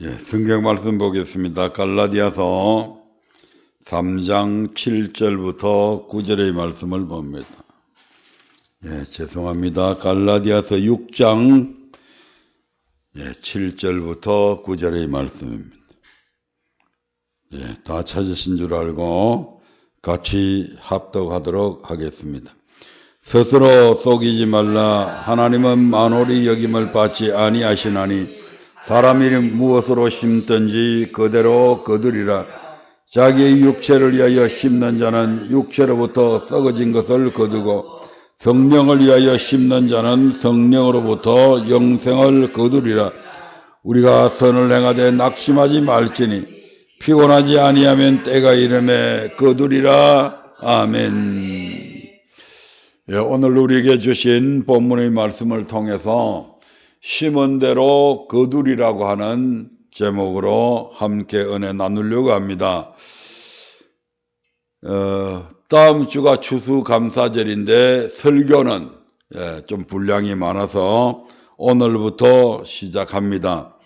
성경 말씀 보겠습니다. 갈라디아서 3장 7절부터 9절의 말씀을 봅니다. 죄송합니다. 갈라디아서 6장 7절부터 9절의 말씀입니다. 다 찾으신 줄 알고 같이 합독하도록 하겠습니다. 스스로 속이지 말라. 하나님은 만홀히 여김을 받지 아니하시나니 사람이 무엇으로 심든지 그대로 거두리라. 자기의 육체를 위하여 심는 자는 육체로부터 썩어진 것을 거두고 성령을 위하여 심는 자는 성령으로부터 영생을 거두리라. 우리가 선을 행하되 낙심하지 말지니 피곤하지 아니하면 때가 이르매 거두리라. 아멘. 오늘 우리에게 주신 본문의 말씀을 통해서 심은 대로 거두리라고 하는 제목으로 함께 은혜 나누려고 합니다. 다음 주가 추수감사절인데 설교는 좀 분량이 많아서 오늘부터 시작합니다.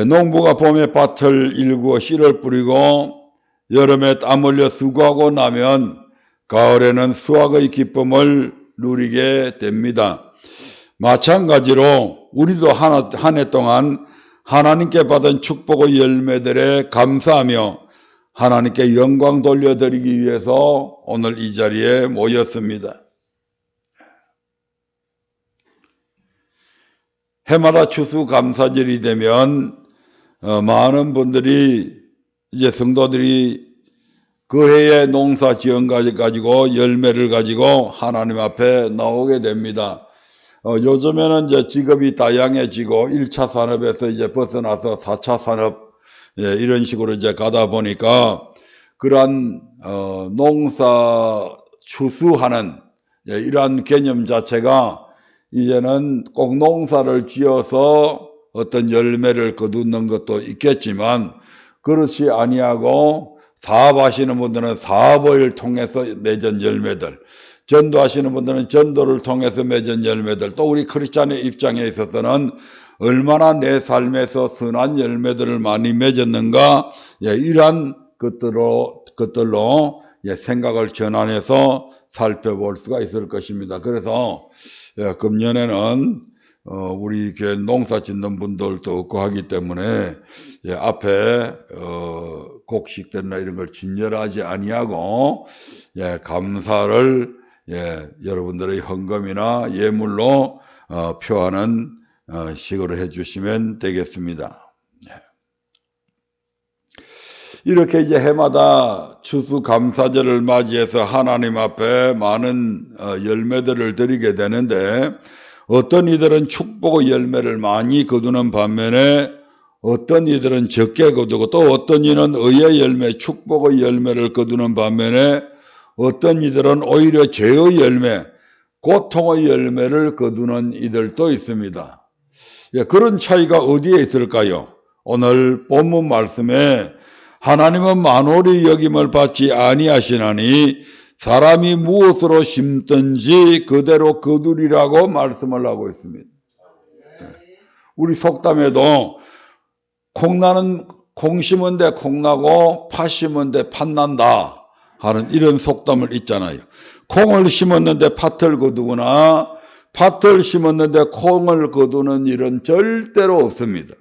농부가 봄에 밭을 일구어 씨를 뿌리고 여름에 땀 흘려 수고하고 나면 가을에는 수확의 기쁨을 누리게 됩니다. 마찬가지로 우리도 한 해 동안 하나님께 받은 축복의 열매들에 감사하며 하나님께 영광 돌려드리기 위해서 오늘 이 자리에 모였습니다. 해마다 추수감사절이 되면 많은 분들이 이제 성도들이 그 해의 농사 지은 가지고 열매를 가지고 하나님 앞에 나오게 됩니다. 요즘에는 이제 직업이 다양해지고 1차 산업에서 이제 벗어나서 4차 산업 이런 식으로 이제 가다 보니까 그러한 농사 추수하는 이러한 개념 자체가 이제는 꼭 농사를 지어서 어떤 열매를 거두는 것도 있겠지만 그렇지 아니하고 사업하시는 분들은 사업을 통해서 맺은 열매들, 전도하시는 분들은 전도를 통해서 맺은 열매들, 또 우리 크리스찬의 입장에 있어서는 얼마나 내 삶에서 선한 열매들을 많이 맺었는가, 이러한 것들로 생각을 전환해서 살펴볼 수가 있을 것입니다. 그래서 금년에는 우리 교회 농사 짓는 분들도 없고 하기 때문에 앞에 곡식들이나 이런 걸 진열하지 아니하고 감사를 여러분들의 헌금이나 예물로 표하는 식으로 해주시면 되겠습니다. 이렇게 이제 해마다 추수감사절을 맞이해서 하나님 앞에 많은 열매들을 드리게 되는데 어떤 이들은 축복의 열매를 많이 거두는 반면에 어떤 이들은 적게 거두고 또 어떤 이는 의의 열매, 축복의 열매를 거두는 반면에 어떤 이들은 오히려 죄의 열매, 고통의 열매를 거두는 이들도 있습니다. 그런 차이가 어디에 있을까요? 오늘 본문 말씀에 하나님은 만홀히 여김을 받지 아니하시나니 사람이 무엇으로 심든지 그대로 거두리라고 말씀을 하고 있습니다. 우리 속담에도 콩 심은 데 콩나고 팥 심은 데 팥난다 하는 이런 속담을 있잖아요. 콩을 심었는데 팥을 거두거나 팥을 심었는데 콩을 거두는 일은 절대로 없습니다.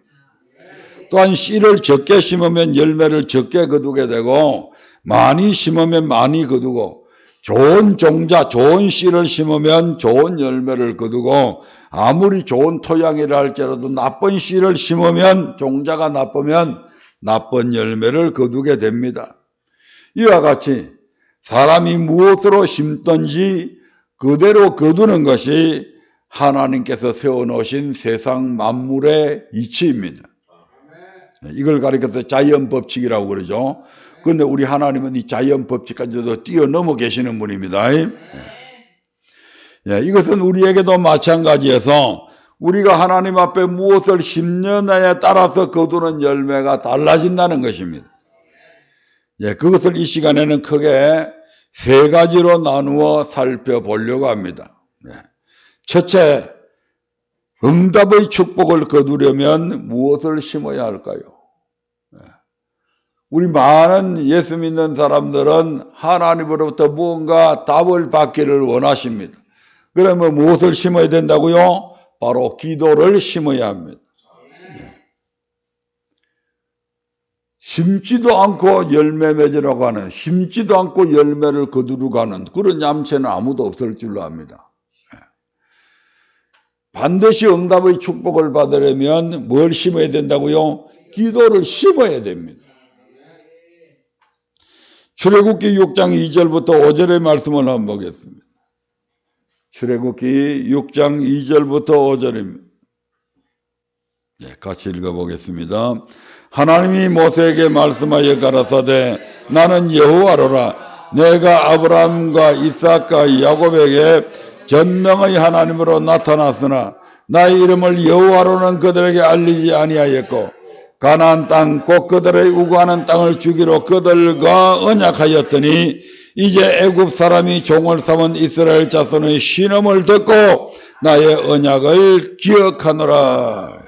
또한 씨를 적게 심으면 열매를 적게 거두게 되고 많이 심으면 많이 거두고 좋은 종자, 좋은 씨를 심으면 좋은 열매를 거두고 아무리 좋은 토양이라 할지라도 나쁜 씨를 심으면 종자가 나쁘면 나쁜 열매를 거두게 됩니다. 이와 같이 사람이 무엇으로 심든지 그대로 거두는 것이 하나님께서 세워놓으신 세상 만물의 이치입니다. 이걸 가리켜서 자연 법칙이라고 그러죠. 그런데 우리 하나님은 이 자연 법칙까지도 뛰어넘어 계시는 분입니다. 이것은 우리에게도 마찬가지여서 우리가 하나님 앞에 무엇을 심느냐에 따라서 거두는 열매가 달라진다는 것입니다. 그것을 이 시간에는 크게 세 가지로 나누어 살펴보려고 합니다. 첫째, 응답의 축복을 거두려면 무엇을 심어야 할까요? 우리 많은 예수 믿는 사람들은 하나님으로부터 무언가 답을 받기를 원하십니다. 그러면 무엇을 심어야 된다고요? 바로 기도를 심어야 합니다. 심지도 않고 열매 맺으라고 하는, 심지도 않고 열매를 거두려고 하는 그런 얌체는 아무도 없을 줄로 압니다. 반드시 응답의 축복을 받으려면 뭘 심어야 된다고요? 기도를 심어야 됩니다. 출애굽기 6장 2절부터 5절의 말씀을 한번 보겠습니다. 출애굽기 6장 2절부터 5절입니다. 네, 같이 읽어보겠습니다. 하나님이 모세에게 말씀하여 가라사대 나는 여호와로라. 내가 아브라함과 이삭과 야곱에게 전능의 하나님으로 나타났으나 나의 이름을 여호와로는 그들에게 알리지 아니하였고 가나안 땅 곧 그들의 우구하는 땅을 주기로 그들과 언약하였더니 이제 애굽 사람이 종을 삼은 이스라엘 자손의 신음을 듣고 나의 언약을 기억하노라.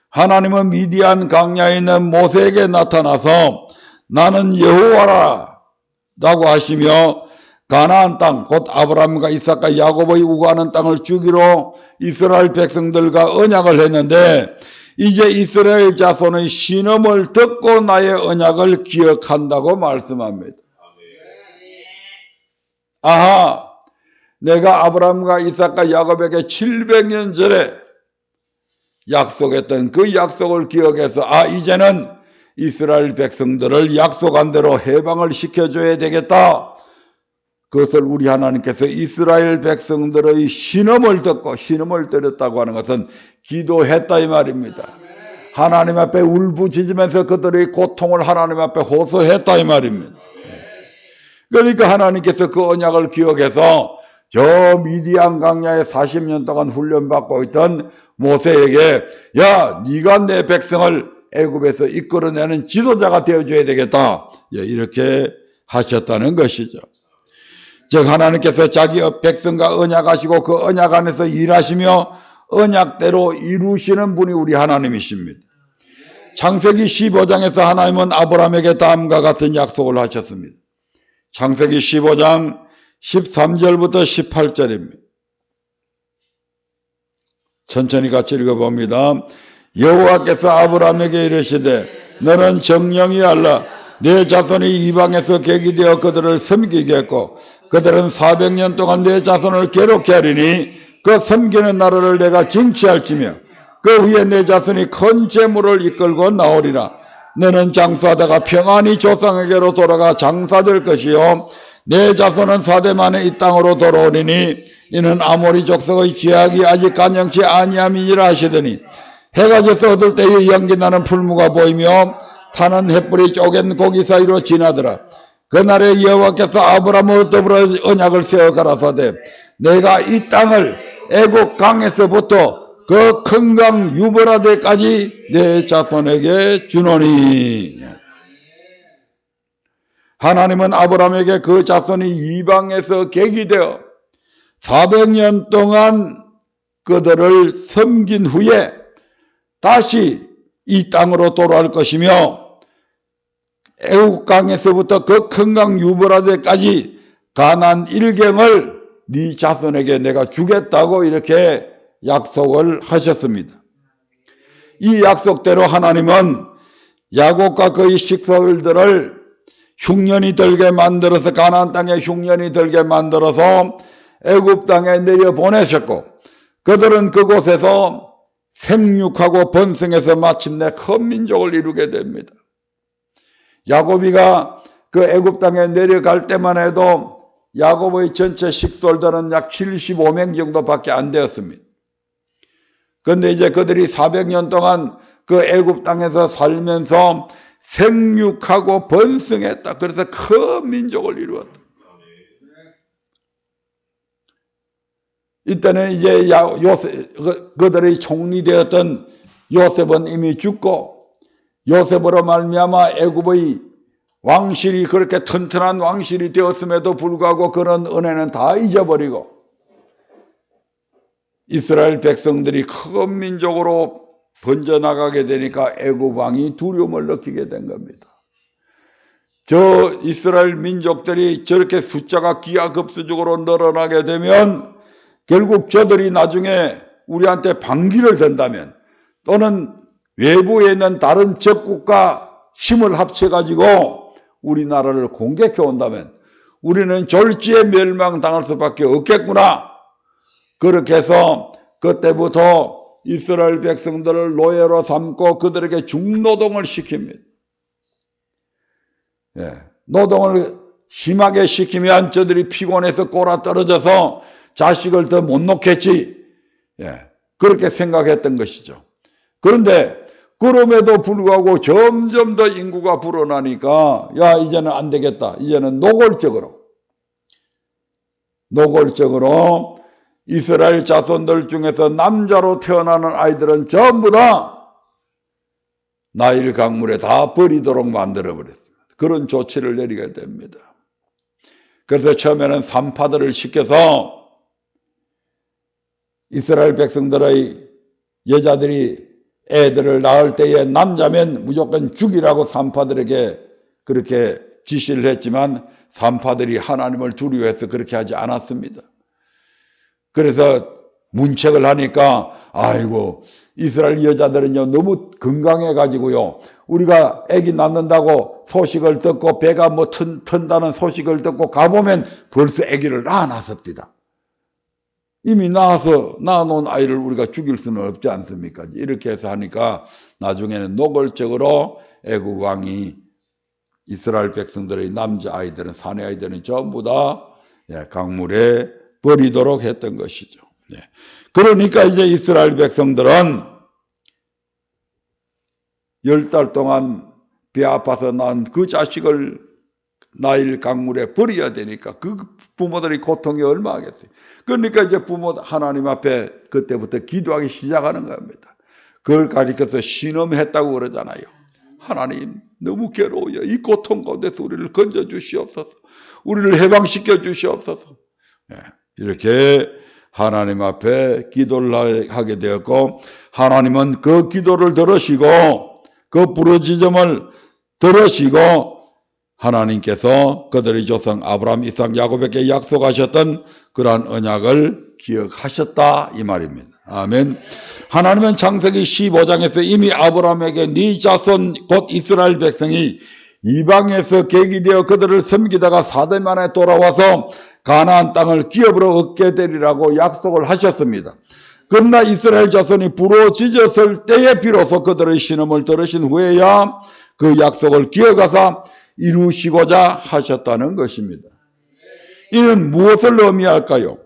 하나님은 미디안 광야에 있는 모세에게 나타나서 나는 여호와라 라고 하시며 가나안 땅 곧 아브라함과 이삭과 야곱의 우구하는 땅을 주기로 이스라엘 백성들과 언약을 했는데 이제 이스라엘 자손의 신음을 듣고 나의 언약을 기억한다고 말씀합니다. 아하, 내가 아브라함과 이삭과 야곱에게 700년 전에 약속했던 그 약속을 기억해서 이제는 이스라엘 백성들을 약속한 대로 해방을 시켜줘야 되겠다. 그것을 우리 하나님께서 이스라엘 백성들의 신음을 듣고 신음을 들었다고 하는 것은 기도했다 이 말입니다. 하나님 앞에 울부짖으면서 그들의 고통을 하나님 앞에 호소했다 이 말입니다. 그러니까 하나님께서 그 언약을 기억해서 저 미디안 광야에 40년 동안 훈련받고 있던 모세에게 야 네가 내 백성을 애굽에서 이끌어내는 지도자가 되어줘야 되겠다. 이렇게 하셨다는 것이죠. 즉 하나님께서 자기 백성과 언약하시고 그 언약 안에서 일하시며 언약대로 이루시는 분이 우리 하나님이십니다. 창세기 15장에서 하나님은 아브라함에게 다음과 같은 약속을 하셨습니다. 창세기 15장 13절부터 18절입니다. 천천히 같이 읽어봅니다. 여호와께서 아브라함에게 이르시되 너는 정령이 알라. 내 자손이 이방에서 객이 되어 그들을 섬기겠고 그들은 400년 동안 내 자손을 괴롭게 하리니 그 섬기는 나라를 내가 징치할지며 그 후에 내 자손이 큰 재물을 이끌고 나오리라. 너는 장수하다가 평안히 조상에게로 돌아가 장사될 것이요 내 자손은 4대 만에 이 땅으로 돌아오리니 이는 아모리 족속의 죄악이 아직 간영치 아니함이니라 하시더니 해가 져서 얻을 때에 연기나는 풀무가 보이며 타는 햇불이 쪼갠 고기 사이로 지나더라. 그날에 여호와께서 아브라함으로 더불어 언약을 세워 가라사대 내가 이 땅을 애국 강에서부터 그 큰 강 유브라데까지 내 자손에게 주노니. 하나님은 아브라함에게 그 자손이 이방에서 객이 되어 400년 동안 그들을 섬긴 후에 다시 이 땅으로 돌아올 것이며 애국강에서부터 그 큰 강 유브라데까지 가나안 일경을 네 자손에게 내가 주겠다고 이렇게 약속을 하셨습니다. 이 약속대로 하나님은 야곱과 그의 식솔들을 흉년이 들게 만들어서 가나안 땅에 흉년이 들게 만들어서 애굽 땅에 내려보내셨고 그들은 그곳에서 생육하고 번성해서 마침내 큰 민족을 이루게 됩니다. 야곱이가 그 애굽 땅에 내려갈 때만 해도 야곱의 전체 식솔들은 약 75명 정도밖에 안 되었습니다. 그런데 이제 그들이 400년 동안 그 애굽 땅에서 살면서 생육하고 번성했다. 그래서 큰 민족을 이루었다. 이때는 이제 그들의 총리 되었던 요셉은 이미 죽고 요셉으로 말미암아 애굽의 왕실이 그렇게 튼튼한 왕실이 되었음에도 불구하고 그런 은혜는 다 잊어버리고 이스라엘 백성들이 큰 민족으로 번져나가게 되니까 애굽 왕이 두려움을 느끼게 된 겁니다. 저 이스라엘 민족들이 저렇게 숫자가 기하급수적으로 늘어나게 되면 결국 저들이 나중에 우리한테 반기를 든다면 또는 외부에 있는 다른 적국과 힘을 합쳐가지고 우리나라를 공격해 온다면 우리는 졸지에 멸망당할 수밖에 없겠구나. 그렇게 해서 그때부터 이스라엘 백성들을 노예로 삼고 그들에게 중노동을 시킵니다. 노동을 심하게 시키면 저들이 피곤해서 꼬라 떨어져서 자식을 더 못 놓겠지. 그렇게 생각했던 것이죠. 그런데 그럼에도 불구하고 점점 더 인구가 불어나니까 야 이제는 안 되겠다. 이제는 노골적으로 이스라엘 자손들 중에서 남자로 태어나는 아이들은 전부 다 나일 강물에 다 버리도록 만들어버렸습니다. 그런 조치를 내리게 됩니다. 그래서 처음에는 산파들을 시켜서 이스라엘 백성들의 여자들이 애들을 낳을 때에 남자면 무조건 죽이라고 산파들에게 그렇게 지시를 했지만 산파들이 하나님을 두려워해서 그렇게 하지 않았습니다. 그래서 문책을 하니까 아이고 이스라엘 여자들은요 너무 건강해가지고요 우리가 아기 낳는다고 소식을 듣고 배가 뭐 튼다는 소식을 듣고 가보면 벌써 아기를 낳아놨습니다. 이미 낳아놓은 아이를 우리가 죽일 수는 없지 않습니까? 이렇게 해서 하니까 나중에는 노골적으로 애굽 왕이 이스라엘 백성들의 남자아이들은 사내아이들은 전부 다 강물에 버리도록 했던 것이죠. 그러니까 이제 이스라엘 백성들은 10달 동안 배 아파서 낳은 그 자식을 나일 강물에 버려야 되니까 그 부모들의 고통이 얼마겠어요. 그러니까 이제 부모 하나님 앞에 그때부터 기도하기 시작하는 겁니다. 그걸 가리켜서 신음했다고 그러잖아요. 하나님 너무 괴로워요. 이 고통 가운데서 우리를 건져 주시옵소서. 우리를 해방시켜 주시옵소서. 이렇게 하나님 앞에 기도를 하게 되었고 하나님은 그 기도를 들으시고 그 부르짖음을 들으시고 하나님께서 그들의 조상 아브라함, 이삭, 야곱에게 약속하셨던 그러한 언약을 기억하셨다 이 말입니다. 아멘. 하나님은 창세기 15장에서 이미 아브라함에게 네 자손 곧 이스라엘 백성이 이방에서 객이되어 그들을 섬기다가 4대 만에 돌아와서 가나안 땅을 기업으로 얻게 되리라고 약속을 하셨습니다. 그러나 이스라엘 자손이 부러지졌을 때에 비로소 그들의 신음을 들으신 후에야 그 약속을 기억하사 이루시고자 하셨다는 것입니다. 이는 무엇을 의미할까요?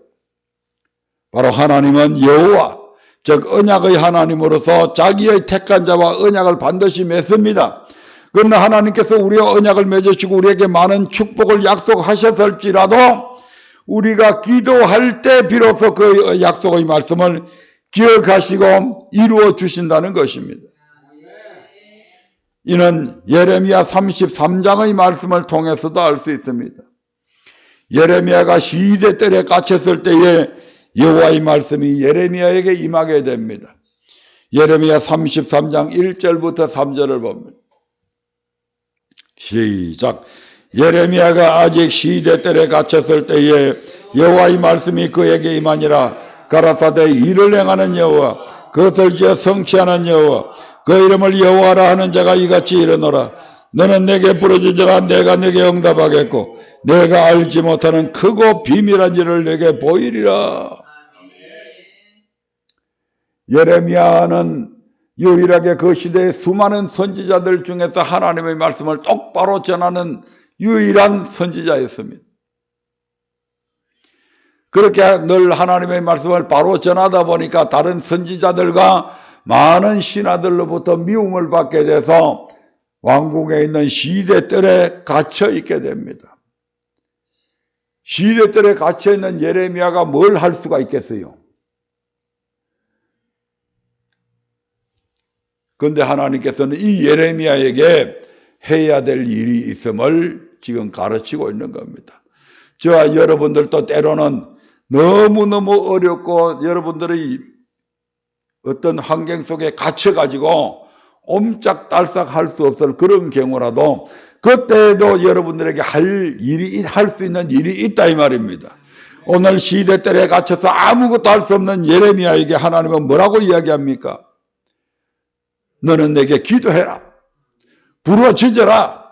바로 하나님은 여호와 즉 언약의 하나님으로서 자기의 택한 자와 언약을 반드시 맺습니다. 그러나 하나님께서 우리와 언약을 맺으시고 우리에게 많은 축복을 약속하셨을지라도 우리가 기도할 때 비로소 그 약속의 말씀을 기억하시고 이루어 주신다는 것입니다. 이는 예레미야 33장의 말씀을 통해서도 알 수 있습니다. 예레미야가 시대들에 갇혔을 때에 여호와의 말씀이 예레미야에게 임하게 됩니다. 예레미야 33장 1절부터 3절을 봅니다. 시작. 예레미야가 아직 시대들에 갇혔을 때에 여호와의 말씀이 그에게 임하니라. 가라사대 일을 행하는 여호와 그것을 지어 성취하는 여호와 그 이름을 여호와라 하는 자가 이같이 이르노라. 너는 내게 부르짖으라. 내가 내게 응답하겠고 내가 알지 못하는 크고 비밀한 일을 내게 보이리라. 예레미야는 유일하게 그 시대의 수많은 선지자들 중에서 하나님의 말씀을 똑바로 전하는 유일한 선지자였습니다. 그렇게 늘 하나님의 말씀을 바로 전하다 보니까 다른 선지자들과 많은 신하들로부터 미움을 받게 돼서 왕궁에 있는 시대들에 갇혀 있게 됩니다. 시대들에 갇혀 있는 예레미야가 뭘 할 수가 있겠어요? 그런데 하나님께서는 이 예레미야에게 해야 될 일이 있음을 지금 가르치고 있는 겁니다. 저와 여러분들도 때로는 너무너무 어렵고 여러분들이 어떤 환경 속에 갇혀가지고 옴짝달싹 할 수 없을 그런 경우라도 그때도 여러분들에게 할 수 있는 일이 있다 이 말입니다. 오늘 시대때에 갇혀서 아무것도 할 수 없는 예레미야에게 하나님은 뭐라고 이야기합니까? 너는 내게 기도해라. 부르짖어라.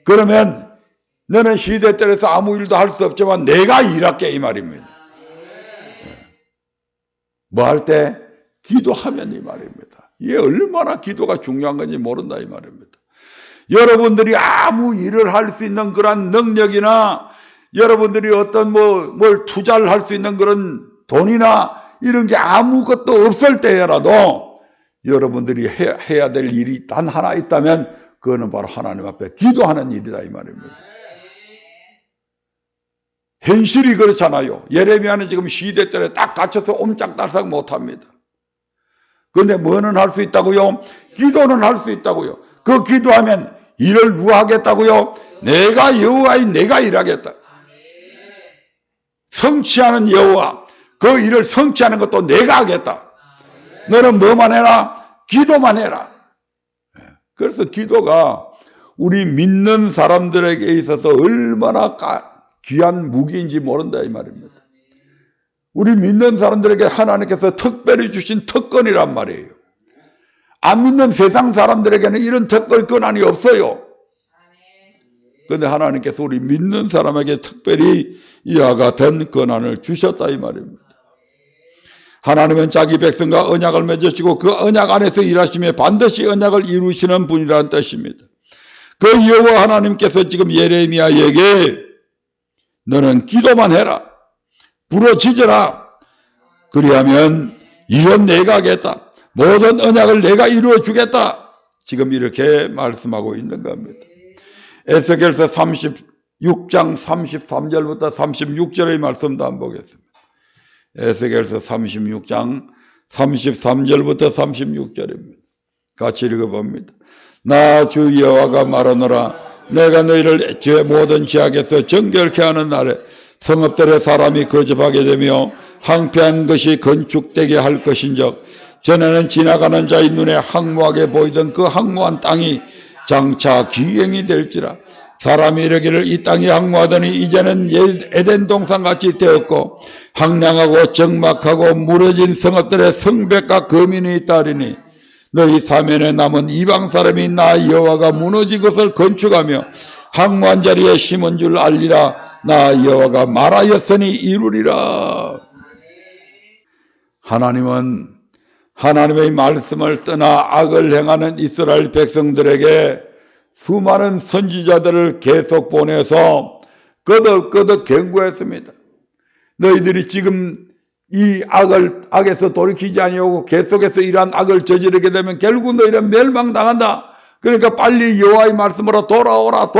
그러면 너는 시대때에서 아무 일도 할 수 없지만 내가 일할게 이 말입니다. 뭐 할 때? 기도하면 이 말입니다. 이게 얼마나 기도가 중요한 건지 모른다 이 말입니다. 여러분들이 아무 일을 할 수 있는 그런 능력이나 여러분들이 어떤 뭘 투자를 할 수 있는 그런 돈이나 이런 게 아무것도 없을 때라도 여러분들이 해야 될 일이 단 하나 있다면 그거는 바로 하나님 앞에 기도하는 일이다 이 말입니다. 현실이 그렇잖아요. 예레미야는 지금 시대때에 딱 갇혀서 옴짝달싹 못합니다. 그런데 뭐는 할 수 있다고요? 기도는 할 수 있다고요. 그 기도하면 일을 누가 하겠다고요? 내가 여호와인 내가 일하겠다. 성취하는 여호와, 그 일을 성취하는 것도 내가 하겠다. 너는 뭐만 해라? 기도만 해라. 그래서 기도가 우리 믿는 사람들에게 있어서 얼마나 귀한 무기인지 모른다 이 말입니다. 우리 믿는 사람들에게 하나님께서 특별히 주신 특권이란 말이에요. 안 믿는 세상 사람들에게는 이런 특권 권한이 없어요. 그런데 하나님께서 우리 믿는 사람에게 특별히 이와 같은 권한을 주셨다 이 말입니다. 하나님은 자기 백성과 언약을 맺으시고 그 언약 안에서 일하시며 반드시 언약을 이루시는 분이라는 뜻입니다. 그 여호와 하나님께서 지금 예레미야에게 너는 기도만 해라. 부르짖어라. 그리하면 일은 내가 하겠다. 모든 언약을 내가 이루어 주겠다. 지금 이렇게 말씀하고 있는 겁니다. 에스겔서 36장 33절부터 36절의 말씀도 한번 보겠습니다. 에스겔서 36장 33절부터 36절입니다. 같이 읽어봅니다. 나 주 여호와가 말하노라. 내가 너희를 죄 모든 죄악에서 정결케 하는 날에 성읍들의 사람이 거듭하게 되며 황폐한 것이 건축되게 할 것인즉 전에는 지나가는 자의 눈에 황무하게 보이던 그 황무한 땅이 장차 기경이 될지라. 사람이 이르기를 이 땅이 황무하더니 이제는 에덴 동산같이 되었고 황량하고 적막하고 무너진 성읍들의 성벽과 거민이 있다리니 너희 사면에 남은 이방 사람이 나 여호와가 무너진 것을 건축하며 황무한 자리에 심은 줄 알리라. 나 여호와가 말하였으니 이루리라. 하나님은 하나님의 말씀을 떠나 악을 행하는 이스라엘 백성들에게 수많은 선지자들을 계속 보내서 끄덕끄덕 경고했습니다. 너희들이 지금 이 악에서 돌이키지 아니하고 계속해서 이러한 악을 저지르게 되면 결국 너희는 멸망당한다. 그러니까 빨리 여호와의 말씀으로 돌아오라.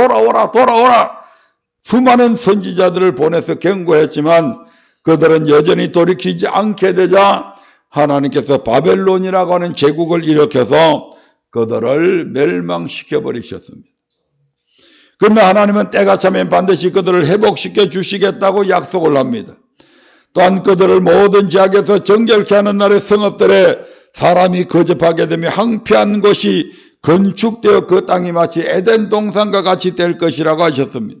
수많은 선지자들을 보내서 경고했지만 그들은 여전히 돌이키지 않게 되자 하나님께서 바벨론이라고 하는 제국을 일으켜서 그들을 멸망시켜 버리셨습니다. 그런데 하나님은 때가 차면 반드시 그들을 회복시켜 주시겠다고 약속을 합니다. 또한 그들을 모든 죄악에서 정결케 하는 날의 성읍들에 사람이 거듭하게 되며 황폐한 것이 건축되어 그 땅이 마치 에덴 동산과 같이 될 것이라고 하셨습니다.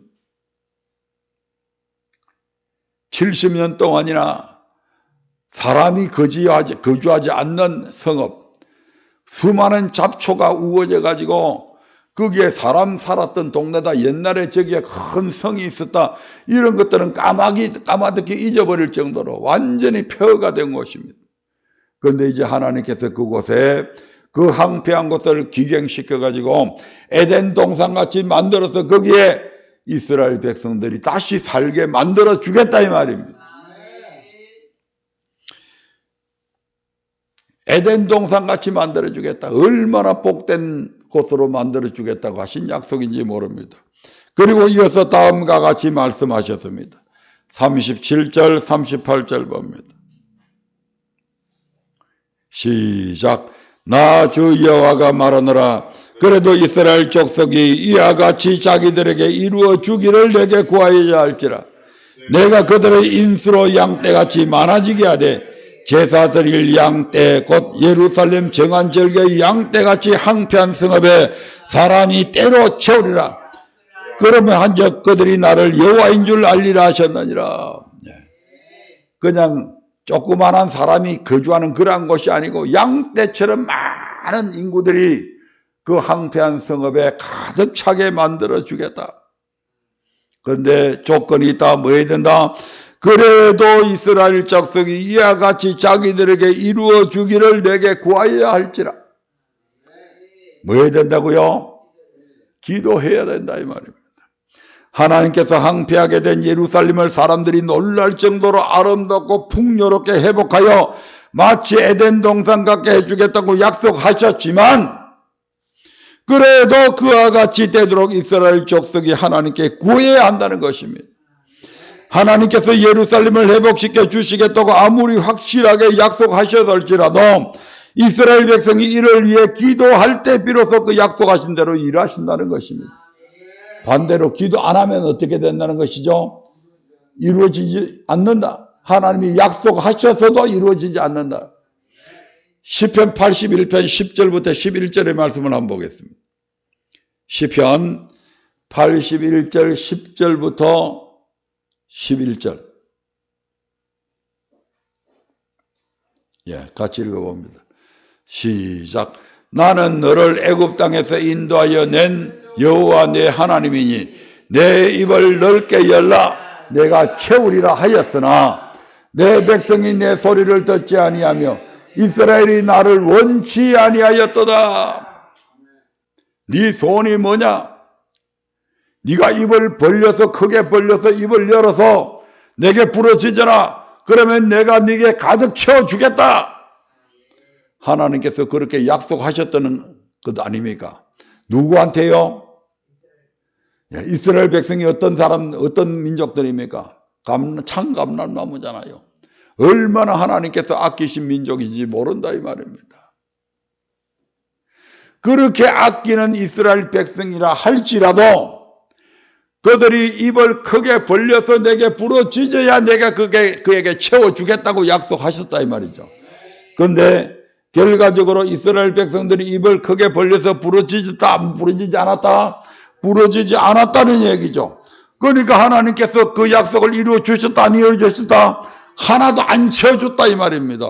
70년 동안이나 사람이 거주하지 않는 성읍, 수많은 잡초가 우거져 가지고 거기에 사람 살았던 동네다. 옛날에 저기에 큰 성이 있었다. 이런 것들은 까마득히 잊어버릴 정도로 완전히 폐허가 된 곳입니다. 그런데 이제 하나님께서 그곳에 그 황폐한 곳을 기경시켜 가지고 에덴 동산같이 만들어서 거기에 이스라엘 백성들이 다시 살게 만들어 주겠다 이 말입니다. 에덴 동산같이 만들어 주겠다. 얼마나 복된 곳으로 만들어 주겠다고 하신 약속인지 모릅니다. 그리고 이어서 다음과 같이 말씀하셨습니다. 37절 38절 봅니다. 시작. 나 주 여호와가 말하노라. 그래도 이스라엘 족속이 이와 같이 자기들에게 이루어 주기를 내게 구하여야 할지라. 내가 그들의 인수로 양떼같이 많아지게 하되 제사 드릴 양떼 곧 예루살렘 정한절개의 양떼같이 항폐한 성읍에 사람이 때로 채우리라. 그러면 한적 그들이 나를 여호와인 줄 알리라 하셨느니라. 그냥 조그만한 사람이 거주하는 그러한 곳이 아니고 양떼처럼 많은 인구들이 그 항폐한 성읍에 가득 차게 만들어 주겠다. 그런데 조건이 있다. 뭐 해야 된다? 그래도 이스라엘 족속이 이와 같이 자기들에게 이루어 주기를 내게 구하여야 할지라. 뭐 해야 된다고요? 기도해야 된다 이 말입니다. 하나님께서 항폐하게 된 예루살렘을 사람들이 놀랄 정도로 아름답고 풍요롭게 회복하여 마치 에덴 동산 같게 해주겠다고 약속하셨지만 그래도 그와 같이 되도록 이스라엘 족속이 하나님께 구해야 한다는 것입니다. 하나님께서 예루살렘을 회복시켜 주시겠다고 아무리 확실하게 약속하셨을지라도 이스라엘 백성이 이를 위해 기도할 때 비로소 그 약속하신 대로 일하신다는 것입니다. 반대로 기도 안 하면 어떻게 된다는 것이죠? 이루어지지 않는다. 하나님이 약속하셔서도 이루어지지 않는다. 시편 81편 10절부터 11절의 말씀을 한번 보겠습니다. 시편 81절 10절부터 11절. 같이 읽어봅니다. 시작. 나는 너를 애굽 땅에서 인도하여 낸 여호와 내 하나님이니 내 입을 넓게 열라 내가 채우리라 하였으나 내 백성이 내 소리를 듣지 아니하며 이스라엘이 나를 원치 아니하였도다. 네 소원이 뭐냐? 네가 입을 벌려서 크게 벌려서 입을 열어서 내게 부르짖어라. 그러면 내가 네게 가득 채워주겠다. 하나님께서 그렇게 약속하셨다는 것 아닙니까? 누구한테요? 이스라엘 백성이 어떤 사람, 어떤 민족들입니까? 참감람나무잖아요. 얼마나 하나님께서 아끼신 민족인지 모른다 이 말입니다. 그렇게 아끼는 이스라엘 백성이라 할지라도 그들이 입을 크게 벌려서 내게 부르짖어야 내가 그에게 채워주겠다고 약속하셨다 이 말이죠. 그런데 결과적으로 이스라엘 백성들이 입을 크게 벌려서 부르짖었다, 부르짖지 않았다? 부르짖지 않았다는 얘기죠. 그러니까 하나님께서 그 약속을 이루어 주셨다, 안 이루어 주셨다? 하나도 안 채워줬다 이 말입니다.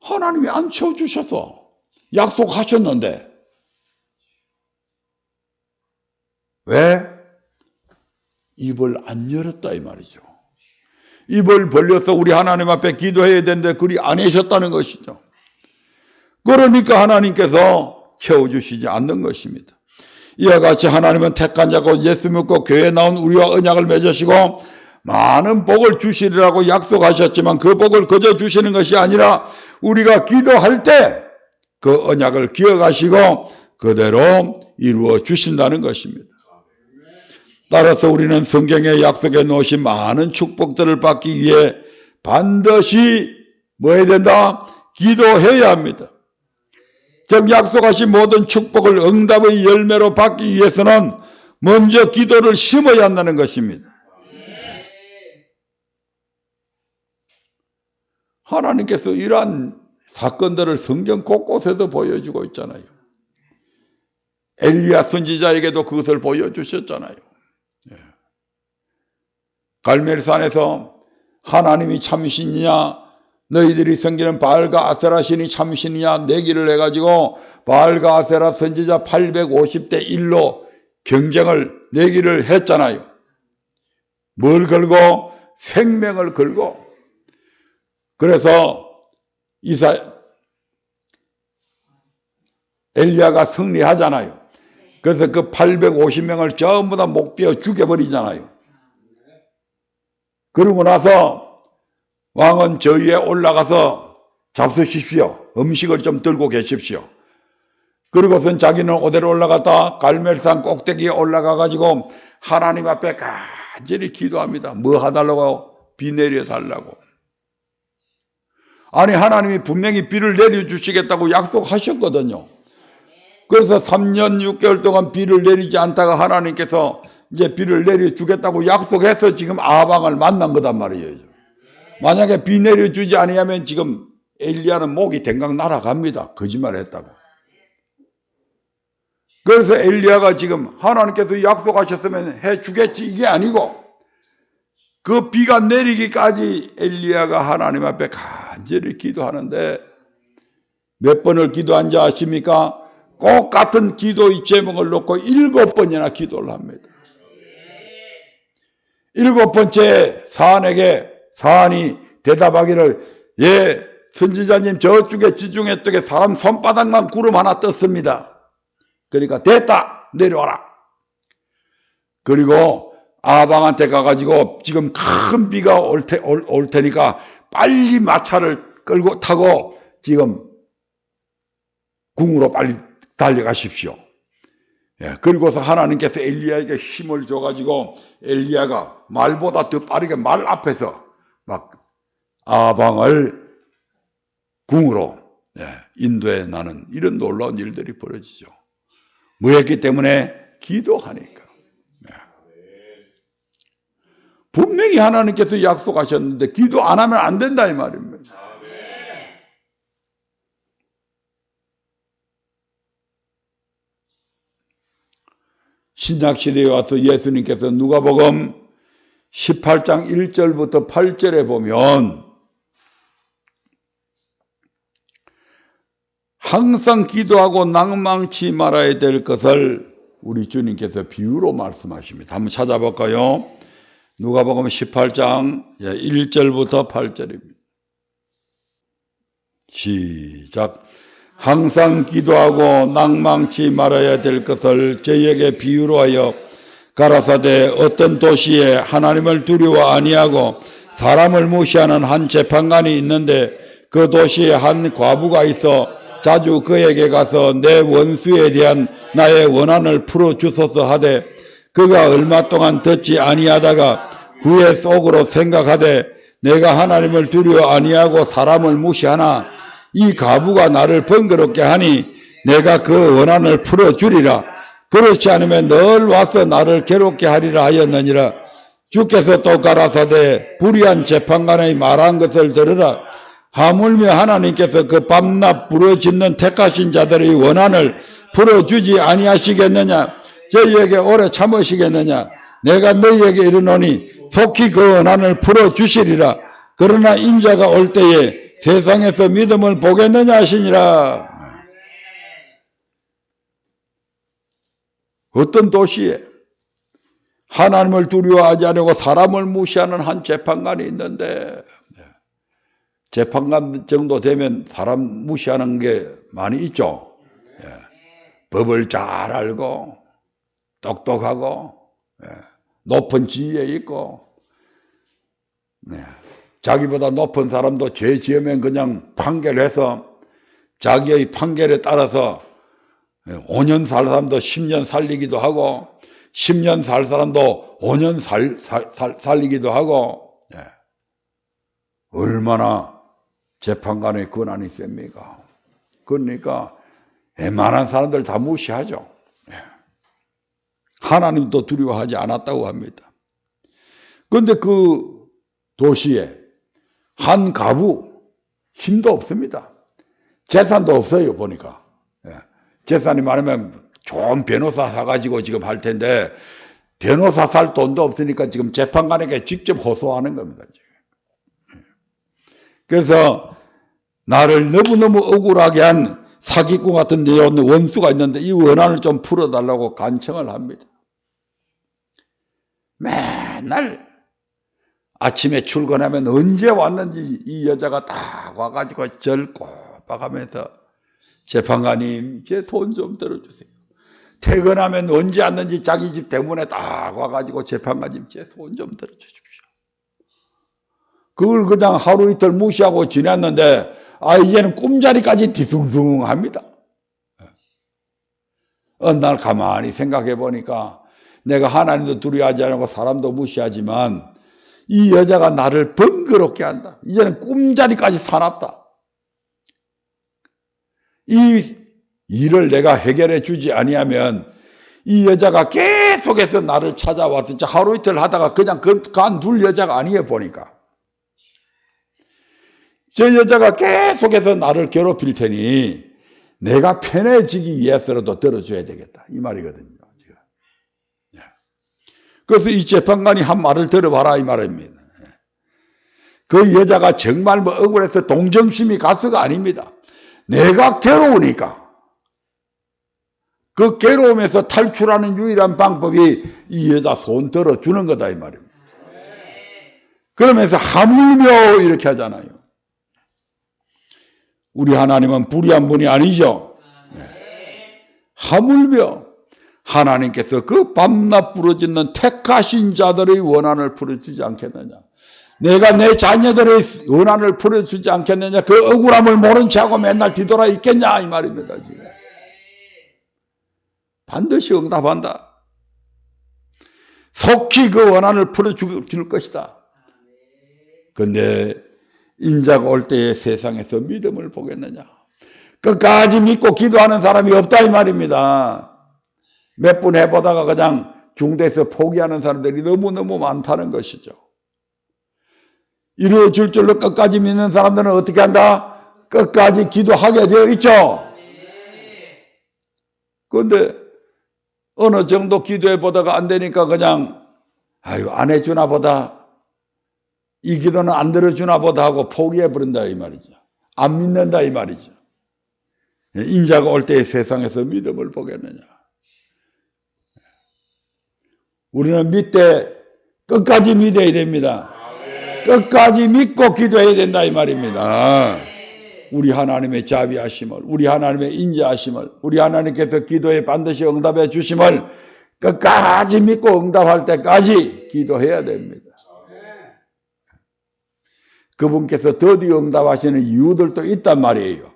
하나님이 안 채워주셔서 약속하셨는데 왜? 입을 안 열었다 이 말이죠. 입을 벌려서 우리 하나님 앞에 기도해야 되는데 그리 안 하셨다는 것이죠. 그러니까 하나님께서 채워주시지 않는 것입니다. 이와 같이 하나님은 택한 자고 예수 믿고 교회에 나온 우리와 언약을 맺으시고 많은 복을 주시리라고 약속하셨지만 그 복을 거저 주시는 것이 아니라 우리가 기도할 때 그 언약을 기억하시고 그대로 이루어 주신다는 것입니다. 따라서 우리는 성경에 약속해 놓으신 많은 축복들을 받기 위해 반드시 뭐 해야 된다? 기도해야 합니다. 즉 약속하신 모든 축복을 응답의 열매로 받기 위해서는 먼저 기도를 심어야 한다는 것입니다. 하나님께서 이러한 사건들을 성경 곳곳에서 보여주고 있잖아요. 엘리야 선지자에게도 그것을 보여주셨잖아요. 갈멜산에서 하나님이 참신이냐 너희들이 섬기는 바알과 아세라 신이 참신이냐 내기를 해가지고 바알과 아세라 선지자 850대 1로 경쟁을 내기를 했잖아요. 뭘 걸고? 생명을 걸고. 그래서 엘리야가 승리하잖아요. 그래서 그 850명을 전부 다 목베어 죽여버리잖아요. 그러고 나서 왕은 저 위에 올라가서 잡수십시오. 음식을 좀 들고 계십시오. 그리고선 자기는 오대로 올라갔다 갈멜산 꼭대기에 올라가가지고 하나님 앞에 간절히 기도합니다. 뭐 해달라고? 비 내려달라고. 아니 하나님이 분명히 비를 내려주시겠다고 약속하셨거든요. 그래서 3년 6개월 동안 비를 내리지 않다가 하나님께서 이제 비를 내려주겠다고 약속해서 지금 아방을 만난 거단 말이에요. 만약에 비 내려주지 아니하면 지금 엘리야는 목이 댕강 날아갑니다. 거짓말 했다고. 그래서 엘리야가 지금 하나님께서 약속하셨으면 해주겠지 이게 아니고 그 비가 내리기까지 엘리야가 하나님 앞에 간절히 기도하는데 몇 번을 기도한지 아십니까? 꼭 같은 기도의 제목을 놓고 7번이나 기도를 합니다. 7번째 사안에게 사안이 대답하기를 예 선지자님 저쪽에 지중해 쪽에 사람 손바닥만 구름 하나 떴습니다. 그러니까 됐다 내려와라. 그리고 아방한테 가가지고 지금 큰 비가 올 테니까 빨리 마차를 끌고 타고 지금 궁으로 빨리 달려가십시오. 예, 그리고서 하나님께서 엘리야에게 힘을 줘가지고 엘리야가 말보다 더 빠르게 말 앞에서 막 아방을 궁으로 인도해 나는 이런 놀라운 일들이 벌어지죠. 뭐였기 때문에? 기도하니까. 분명히 하나님께서 약속하셨는데 기도 안 하면 안 된다 이 말입니다. 신약시대에 와서 예수님께서 누가복음 18장 1절부터 8절에 보면 항상 기도하고 낭망치 말아야 될 것을 우리 주님께서 비유로 말씀하십니다. 한번 찾아볼까요? 누가복음 18장 1절부터 8절입니다. 시작. 항상 기도하고 낭망치 말아야 될 것을 저희에게 비유로 하여 가라사대 어떤 도시에 하나님을 두려워 아니하고 사람을 무시하는 한 재판관이 있는데 그 도시에 한 과부가 있어 자주 그에게 가서 내 원수에 대한 나의 원한을 풀어주소서 하되 그가 얼마 동안 듣지 아니하다가 후에 속으로 생각하되 내가 하나님을 두려워 아니하고 사람을 무시하나 이 과부가 나를 번거롭게 하니 내가 그 원한을 풀어주리라. 그렇지 않으면 늘 와서 나를 괴롭게 하리라 하였느니라. 주께서 또 가라사대 불의한 재판관의 말한 것을 들으라. 하물며 하나님께서 그 밤낮 부러짓는 택하신 자들의 원한을 풀어주지 아니하시겠느냐. 저희에게 오래 참으시겠느냐. 내가 너희에게 이르노니 속히 그 원한을 풀어주시리라. 그러나 인자가 올 때에 세상에서 믿음을 보겠느냐 하시니라. 어떤 도시에 하나님을 두려워하지 않고 사람을 무시하는 한 재판관이 있는데 재판관 정도 되면 사람 무시하는 게 많이 있죠. 법을 잘 알고 똑똑하고 높은 지위에 있고 자기보다 높은 사람도 죄 지으면 그냥 판결해서 자기의 판결에 따라서 5년 살 사람도 10년 살리기도 하고 10년 살 사람도 5년 살리기도 하고 얼마나 재판관의 권한이 셉니까? 그러니까 웬만한 사람들 다 무시하죠. 하나님도 두려워하지 않았다고 합니다. 그런데 그 도시에 한 가부 힘도 없습니다. 재산도 없어요 보니까. 재산이 많으면 좋은 변호사 사가지고 지금 할 텐데 변호사 살 돈도 없으니까 지금 재판관에게 직접 호소하는 겁니다. 그래서 나를 너무너무 억울하게 한 사기꾼 같은 데 원수가 있는데 이 원한을 좀 풀어달라고 간청을 합니다. 맨날 아침에 출근하면 언제 왔는지 이 여자가 딱 와가지고 절 꼬박하면서 재판관님 제 손 좀 들어주세요. 퇴근하면 언제 왔는지 자기 집 대문에 딱 와가지고 재판관님 제 손 좀 들어주십시오. 그걸 그냥 하루 이틀 무시하고 지냈는데 이제는 꿈자리까지 뒤숭숭합니다. 어느 날 가만히 생각해 보니까 내가 하나님도 두려워하지 않고 사람도 무시하지만 이 여자가 나를 번거롭게 한다. 이제는 꿈자리까지 사납다. 이 일을 내가 해결해 주지 아니하면 이 여자가 계속해서 나를 찾아와서 하루 이틀 하다가 그냥 간둘 여자가 아니에요. 보니까 저 여자가 계속해서 나를 괴롭힐 테니 내가 편해지기 위해서라도 들어줘야 되겠다 이 말이거든요. 그래서 이 재판관이 한 말을 들어봐라 이 말입니다. 그 여자가 정말 뭐 억울해서 동정심이 가서가 아닙니다. 내가 괴로우니까 그 괴로움에서 탈출하는 유일한 방법이 이 여자 손 들어주는 거다 이 말입니다. 그러면서 하물며 이렇게 하잖아요. 우리 하나님은 불의한 분이 아니죠. 하물며 하나님께서 그 밤낮 부르짖는 택하신 자들의 원한을 풀어주지 않겠느냐. 내가 내 자녀들의 원한을 풀어주지 않겠느냐. 그 억울함을 모른 채하고 맨날 뒤돌아 있겠냐 이 말입니다. 지금. 반드시 응답한다. 속히 그 원한을 풀어줄 것이다. 그런데 인자가 올 때에 세상에서 믿음을 보겠느냐. 끝까지 믿고 기도하는 사람이 없다 이 말입니다. 몇 분 해보다가 그냥 중대에서 포기하는 사람들이 너무너무 많다는 것이죠. 이루어질 줄로 끝까지 믿는 사람들은 어떻게 한다? 끝까지 기도하게 되어 있죠. 그런데 어느 정도 기도해 보다가 안 되니까 그냥 아유 안 해주나 보다. 이 기도는 안 들어주나 보다 하고 포기해 버린다 이 말이죠. 안 믿는다 이 말이죠. 인자가 올 때에 세상에서 믿음을 보겠느냐. 우리는 믿되 끝까지 믿어야 됩니다. 끝까지 믿고 기도해야 된다 이 말입니다. 우리 하나님의 자비하심을, 우리 하나님의 인자하심을, 우리 하나님께서 기도에 반드시 응답해 주심을 끝까지 믿고 응답할 때까지 기도해야 됩니다. 그분께서 더디 응답하시는 이유들도 있단 말이에요.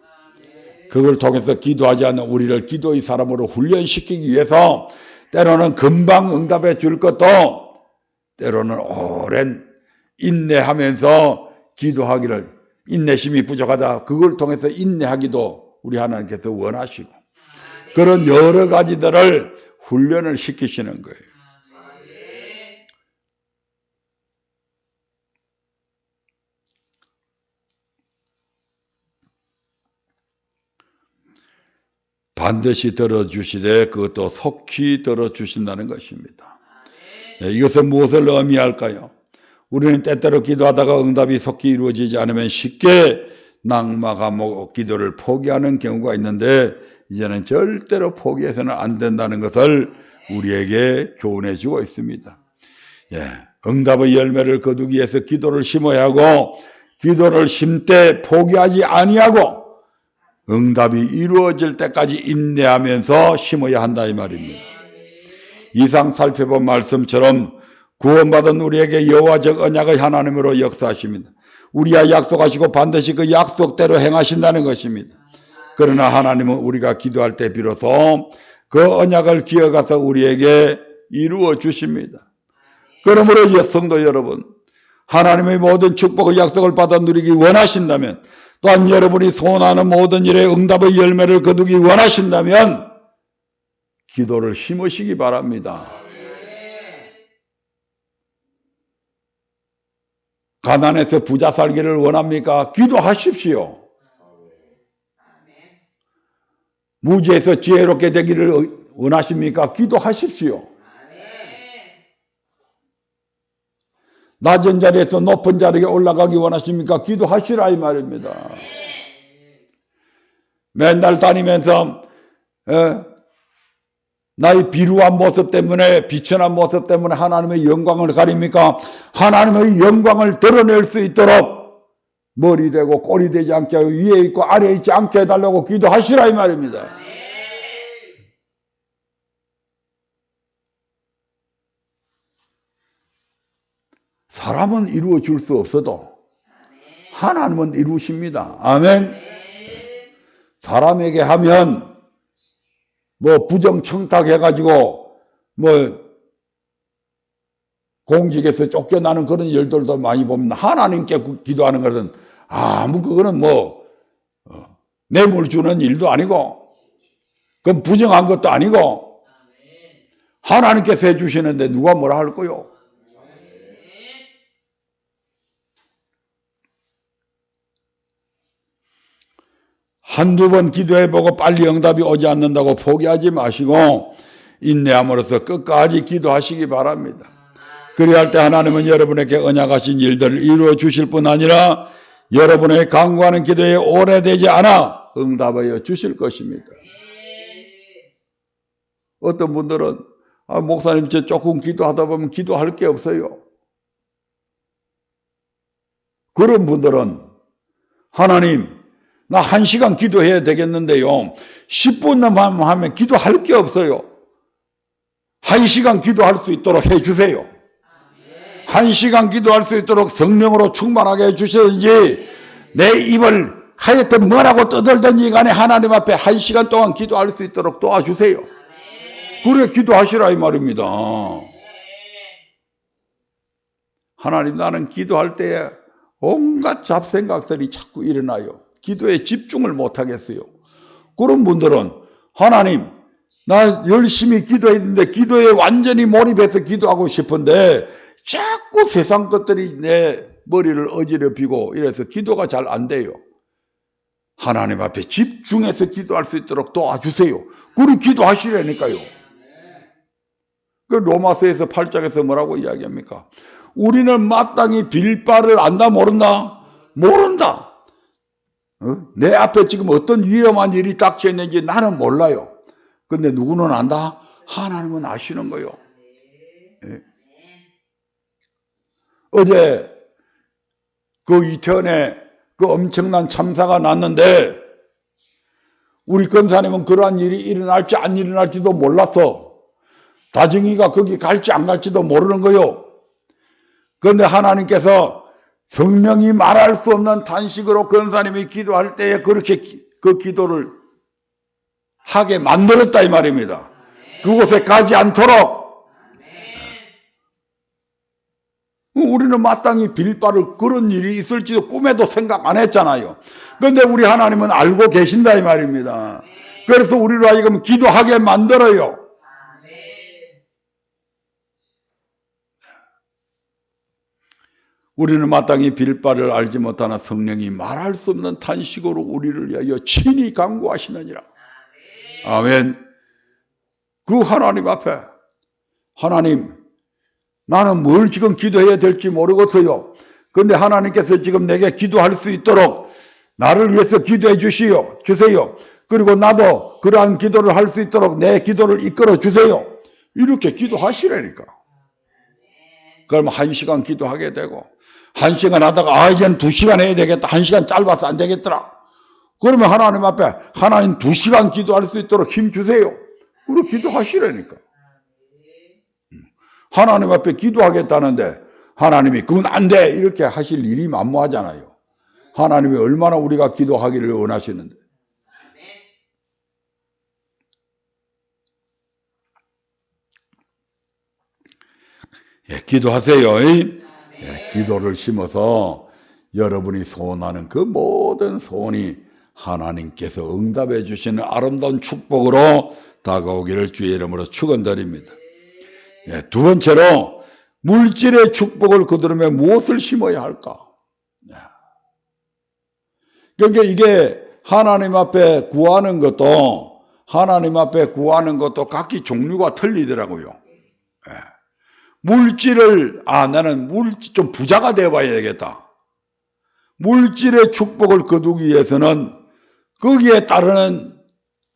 그걸 통해서 기도하지 않는 우리를 기도의 사람으로 훈련시키기 위해서 때로는 금방 응답해 줄 것도 때로는 오랜 인내하면서 기도하기를 인내심이 부족하다. 그걸 통해서 인내하기도 우리 하나님께서 원하시고 그런 여러 가지들을 훈련을 시키시는 거예요. 반드시 들어주시되 그것도 속히 들어주신다는 것입니다. 이것은 무엇을 의미할까요? 우리는 때때로 기도하다가 응답이 속히 이루어지지 않으면 쉽게 낙마감하고 기도를 포기하는 경우가 있는데 이제는 절대로 포기해서는 안 된다는 것을 우리에게 교훈해 주고 있습니다. 응답의 열매를 거두기 위해서 기도를 심어야 하고 기도를 심되 포기하지 아니하고 응답이 이루어질 때까지 인내하면서 심어야 한다 이 말입니다. 이상 살펴본 말씀처럼 구원받은 우리에게 여호와적 언약의 하나님으로 역사하십니다. 우리와 약속하시고 반드시 그 약속대로 행하신다는 것입니다. 그러나 하나님은 우리가 기도할 때 비로소 그 언약을 기억해서 우리에게 이루어 주십니다. 그러므로 성도 여러분, 하나님의 모든 축복의 약속을 받아 누리기 원하신다면 또한 여러분이 소원하는 모든 일에 응답의 열매를 거두기 원하신다면 기도를 심으시기 바랍니다. 가난해서 부자 살기를 원합니까? 기도하십시오. 무지해서 지혜롭게 되기를 원하십니까? 기도하십시오. 낮은 자리에서 높은 자리에 올라가기 원하십니까? 기도하시라 이 말입니다. 맨날 다니면서 나의 비루한 모습 때문에 비천한 모습 때문에 하나님의 영광을 가립니까? 하나님의 영광을 드러낼 수 있도록 머리 되고 꼬리 되지 않게 하고 위에 있고 아래에 있지 않게 해달라고 기도하시라 이 말입니다. 사람은 이루어 줄 수 없어도 하나님은 이루십니다. 아멘. 사람에게 하면 뭐 부정청탁해가지고 뭐 공직에서 쫓겨나는 그런 일들도 많이 봅니다. 하나님께 기도하는 것은 그거는 뭐 뇌물 주는 일도 아니고 그럼 부정한 것도 아니고 하나님께서 해주시는데 누가 뭐라 할 거요? 한두 번 기도해보고 빨리 응답이 오지 않는다고 포기하지 마시고 인내함으로써 끝까지 기도하시기 바랍니다. 그리할 때 하나님은 여러분에게 언약하신 일들을 이루어 주실 뿐 아니라 여러분의 간구하는 기도에 오래되지 않아 응답하여 주실 것입니다. 어떤 분들은 목사님 저 조금 기도하다 보면 기도할 게 없어요. 그런 분들은 하나님 나 1시간 기도해야 되겠는데요. 10분만 하면 기도할 게 없어요. 1시간 기도할 수 있도록 해주세요. 1시간 기도할 수 있도록 성령으로 충만하게 해주시든지 내 입을 하여튼 뭐라고 떠들든지 간에 하나님 앞에 1시간 동안 기도할 수 있도록 도와주세요. 그래 기도하시라 이 말입니다. 하나님 나는 기도할 때에 온갖 잡생각들이 자꾸 일어나요. 기도에 집중을 못하겠어요. 그런 분들은 하나님 나 열심히 기도했는데 기도에 완전히 몰입해서 기도하고 싶은데 자꾸 세상 것들이 내 머리를 어지럽히고 이래서 기도가 잘 안 돼요. 하나님 앞에 집중해서 기도할 수 있도록 도와주세요. 그리고 기도하시라니까요. 그 로마서에서 8장에서 뭐라고 이야기합니까? 우리는 마땅히 빌 바를 안다 모른다? 모른다. 내 앞에 지금 어떤 위험한 일이 닥쳐 있는지 나는 몰라요. 근데 누구는 안다? 하나님은 아시는 거요. 예. 어제 그 이태원에 그 엄청난 참사가 났는데 우리 권사님은 그러한 일이 일어날지 안 일어날지도 몰랐어. 다정이가 거기 갈지 안 갈지도 모르는 거요. 그런데 하나님께서 성령이 말할 수 없는 탄식으로 권사님이 기도할 때에 그렇게 그 기도를 하게 만들었다 이 말입니다. 그곳에 가지 않도록. 우리는 마땅히 빌 바를 그런 일이 있을지도 꿈에도 생각 안 했잖아요. 그런데 우리 하나님은 알고 계신다 이 말입니다. 그래서 우리로 하여금 기도하게 만들어요. 우리는 마땅히 빌 바를 알지 못하나 성령이 말할 수 없는 탄식으로 우리를 위하여 친히 간구하시느니라. 아멘. 그 하나님 앞에 하나님 나는 뭘 지금 기도해야 될지 모르겠어요. 그런데 하나님께서 지금 내게 기도할 수 있도록 나를 위해서 기도해 주세요. 그리고 나도 그러한 기도를 할 수 있도록 내 기도를 이끌어 주세요. 이렇게 기도하시라니까. 그러면 1시간 기도하게 되고 1시간 하다가 이제는 2시간 해야 되겠다. 1시간 짧아서 안 되겠더라. 그러면 하나님 앞에 하나님 2시간 기도할 수 있도록 힘 주세요. 그리고 기도하시라니까. 하나님 앞에 기도하겠다는데 하나님이 그건 안 돼 이렇게 하실 일이 만무하잖아요. 하나님이 얼마나 우리가 기도하기를 원하시는데. 예, 기도하세요. 예, 기도를 심어서 여러분이 소원하는 그 모든 소원이 하나님께서 응답해 주시는 아름다운 축복으로 다가오기를 주의 이름으로 축원드립니다. 예, 두 번째로 물질의 축복을 거두려면 무엇을 심어야 할까? 그러니까 이게 하나님 앞에 구하는 것도 각기 종류가 틀리더라고요. 예. 물질을 나는 좀 부자가 되어봐야 되겠다. 물질의 축복을 거두기 위해서는 거기에 따르는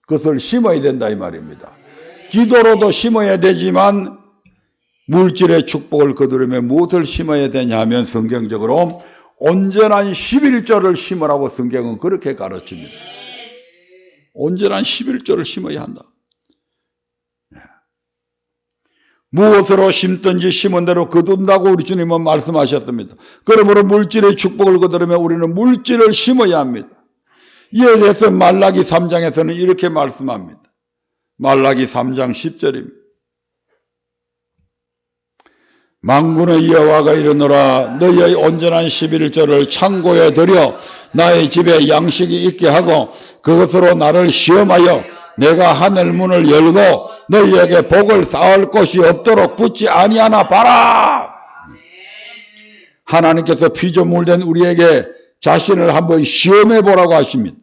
것을 심어야 된다 이 말입니다. 기도로도 심어야 되지만 물질의 축복을 거두려면 무엇을 심어야 되냐 하면 성경적으로 온전한 11조를 심으라고 성경은 그렇게 가르칩니다. 온전한 11조를 심어야 한다. 무엇으로 심든지 심은 대로 거둔다고 우리 주님은 말씀하셨습니다. 그러므로 물질의 축복을 거두려면 우리는 물질을 심어야 합니다. 이에 대해서 말라기 3장에서는 이렇게 말씀합니다. 말라기 3장 10절입니다. 만군의 여호와가 이르노라 너희의 온전한 11조를 창고에 들여 나의 집에 양식이 있게 하고 그것으로 나를 시험하여 내가 하늘 문을 열고 너희에게 복을 쌓을 곳이 없도록 붙지 아니하나 봐라. 하나님께서 피조물된 우리에게 자신을 한번 시험해 보라고 하십니다.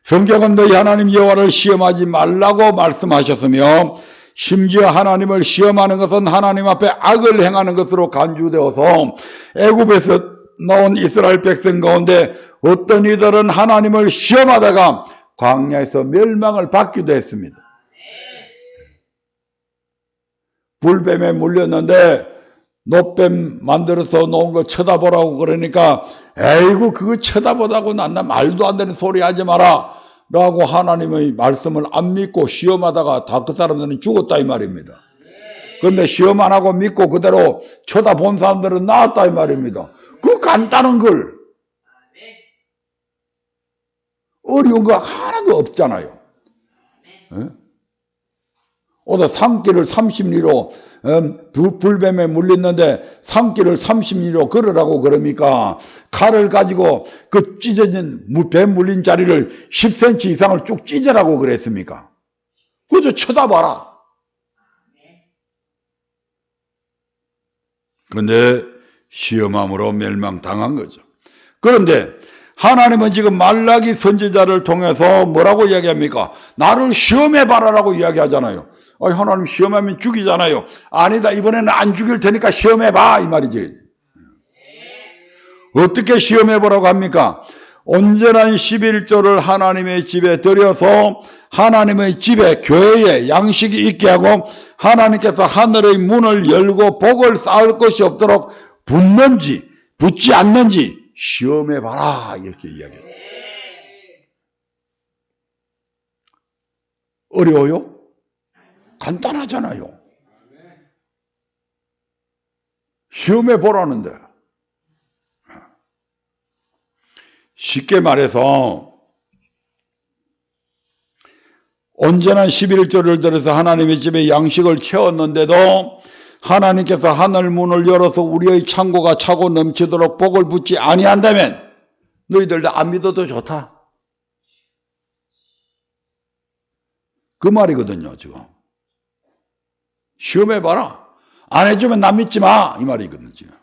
성경은 너희 하나님 여호와를 시험하지 말라고 말씀하셨으며 심지어 하나님을 시험하는 것은 하나님 앞에 악을 행하는 것으로 간주되어서 애굽에서 나온 이스라엘 백성 가운데 어떤 이들은 하나님을 시험하다가 광야에서 멸망을 받기도 했습니다. 불뱀에 물렸는데 노뱀 만들어서 놓은 거 쳐다보라고 그러니까 에이구 그거 쳐다보다고 난나 말도 안 되는 소리 하지 마라 라고 하나님의 말씀을 안 믿고 시험하다가 다 그 사람들은 죽었다 이 말입니다. 그런데 시험 안 하고 믿고 그대로 쳐다본 사람들은 나았다 이 말입니다. 그 간단한 걸 어려운 거 하나도 없잖아요. 오늘 산길을 30리로 불뱀에 물렸는데 산길을 30리로 걸으라고 그럽니까? 칼을 가지고 그 찢어진 뱀 물린 자리를 10cm 이상을 쭉 찢으라고 그랬습니까? 그저 쳐다봐라. 그런데 시험함으로 멸망당한 거죠. 그런데 하나님은 지금 말라기 선지자를 통해서 뭐라고 이야기합니까? 나를 시험해봐라라고 이야기하잖아요. 하나님 시험하면 죽이잖아요. 아니다, 이번에는 안 죽일 테니까 시험해봐 이 말이지. 어떻게 시험해보라고 합니까? 온전한 11조를 하나님의 집에 들여서 하나님의 집에 교회에 양식이 있게 하고 하나님께서 하늘의 문을 열고 복을 쌓을 것이 없도록 붙는지 붙지 않는지 시험해봐라 이렇게 이야기해요. 어려워요? 간단하잖아요. 시험해보라는데 쉽게 말해서 온전한 11조를 들여서 하나님의 집에 양식을 채웠는데도 하나님께서 하늘 문을 열어서 우리의 창고가 차고 넘치도록 복을 붓지 아니한다면 너희들 다 안 믿어도 좋다. 그 말이거든요. 지금 시험해봐라. 안 해주면 나 믿지 마 이 말이거든요. 지금.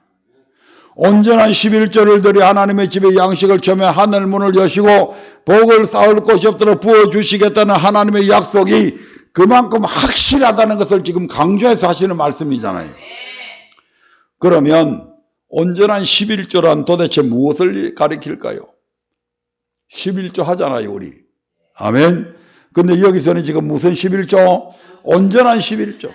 온전한 11조를 들여 하나님의 집에 양식을 채우면 하늘 문을 여시고 복을 쌓을 곳이 없도록 부어주시겠다는 하나님의 약속이 그만큼 확실하다는 것을 지금 강조해서 하시는 말씀이잖아요. 그러면 온전한 11조란 도대체 무엇을 가리킬까요? 11조 하잖아요 우리. 아멘. 근데 여기서는 지금 무슨 11조? 온전한 11조.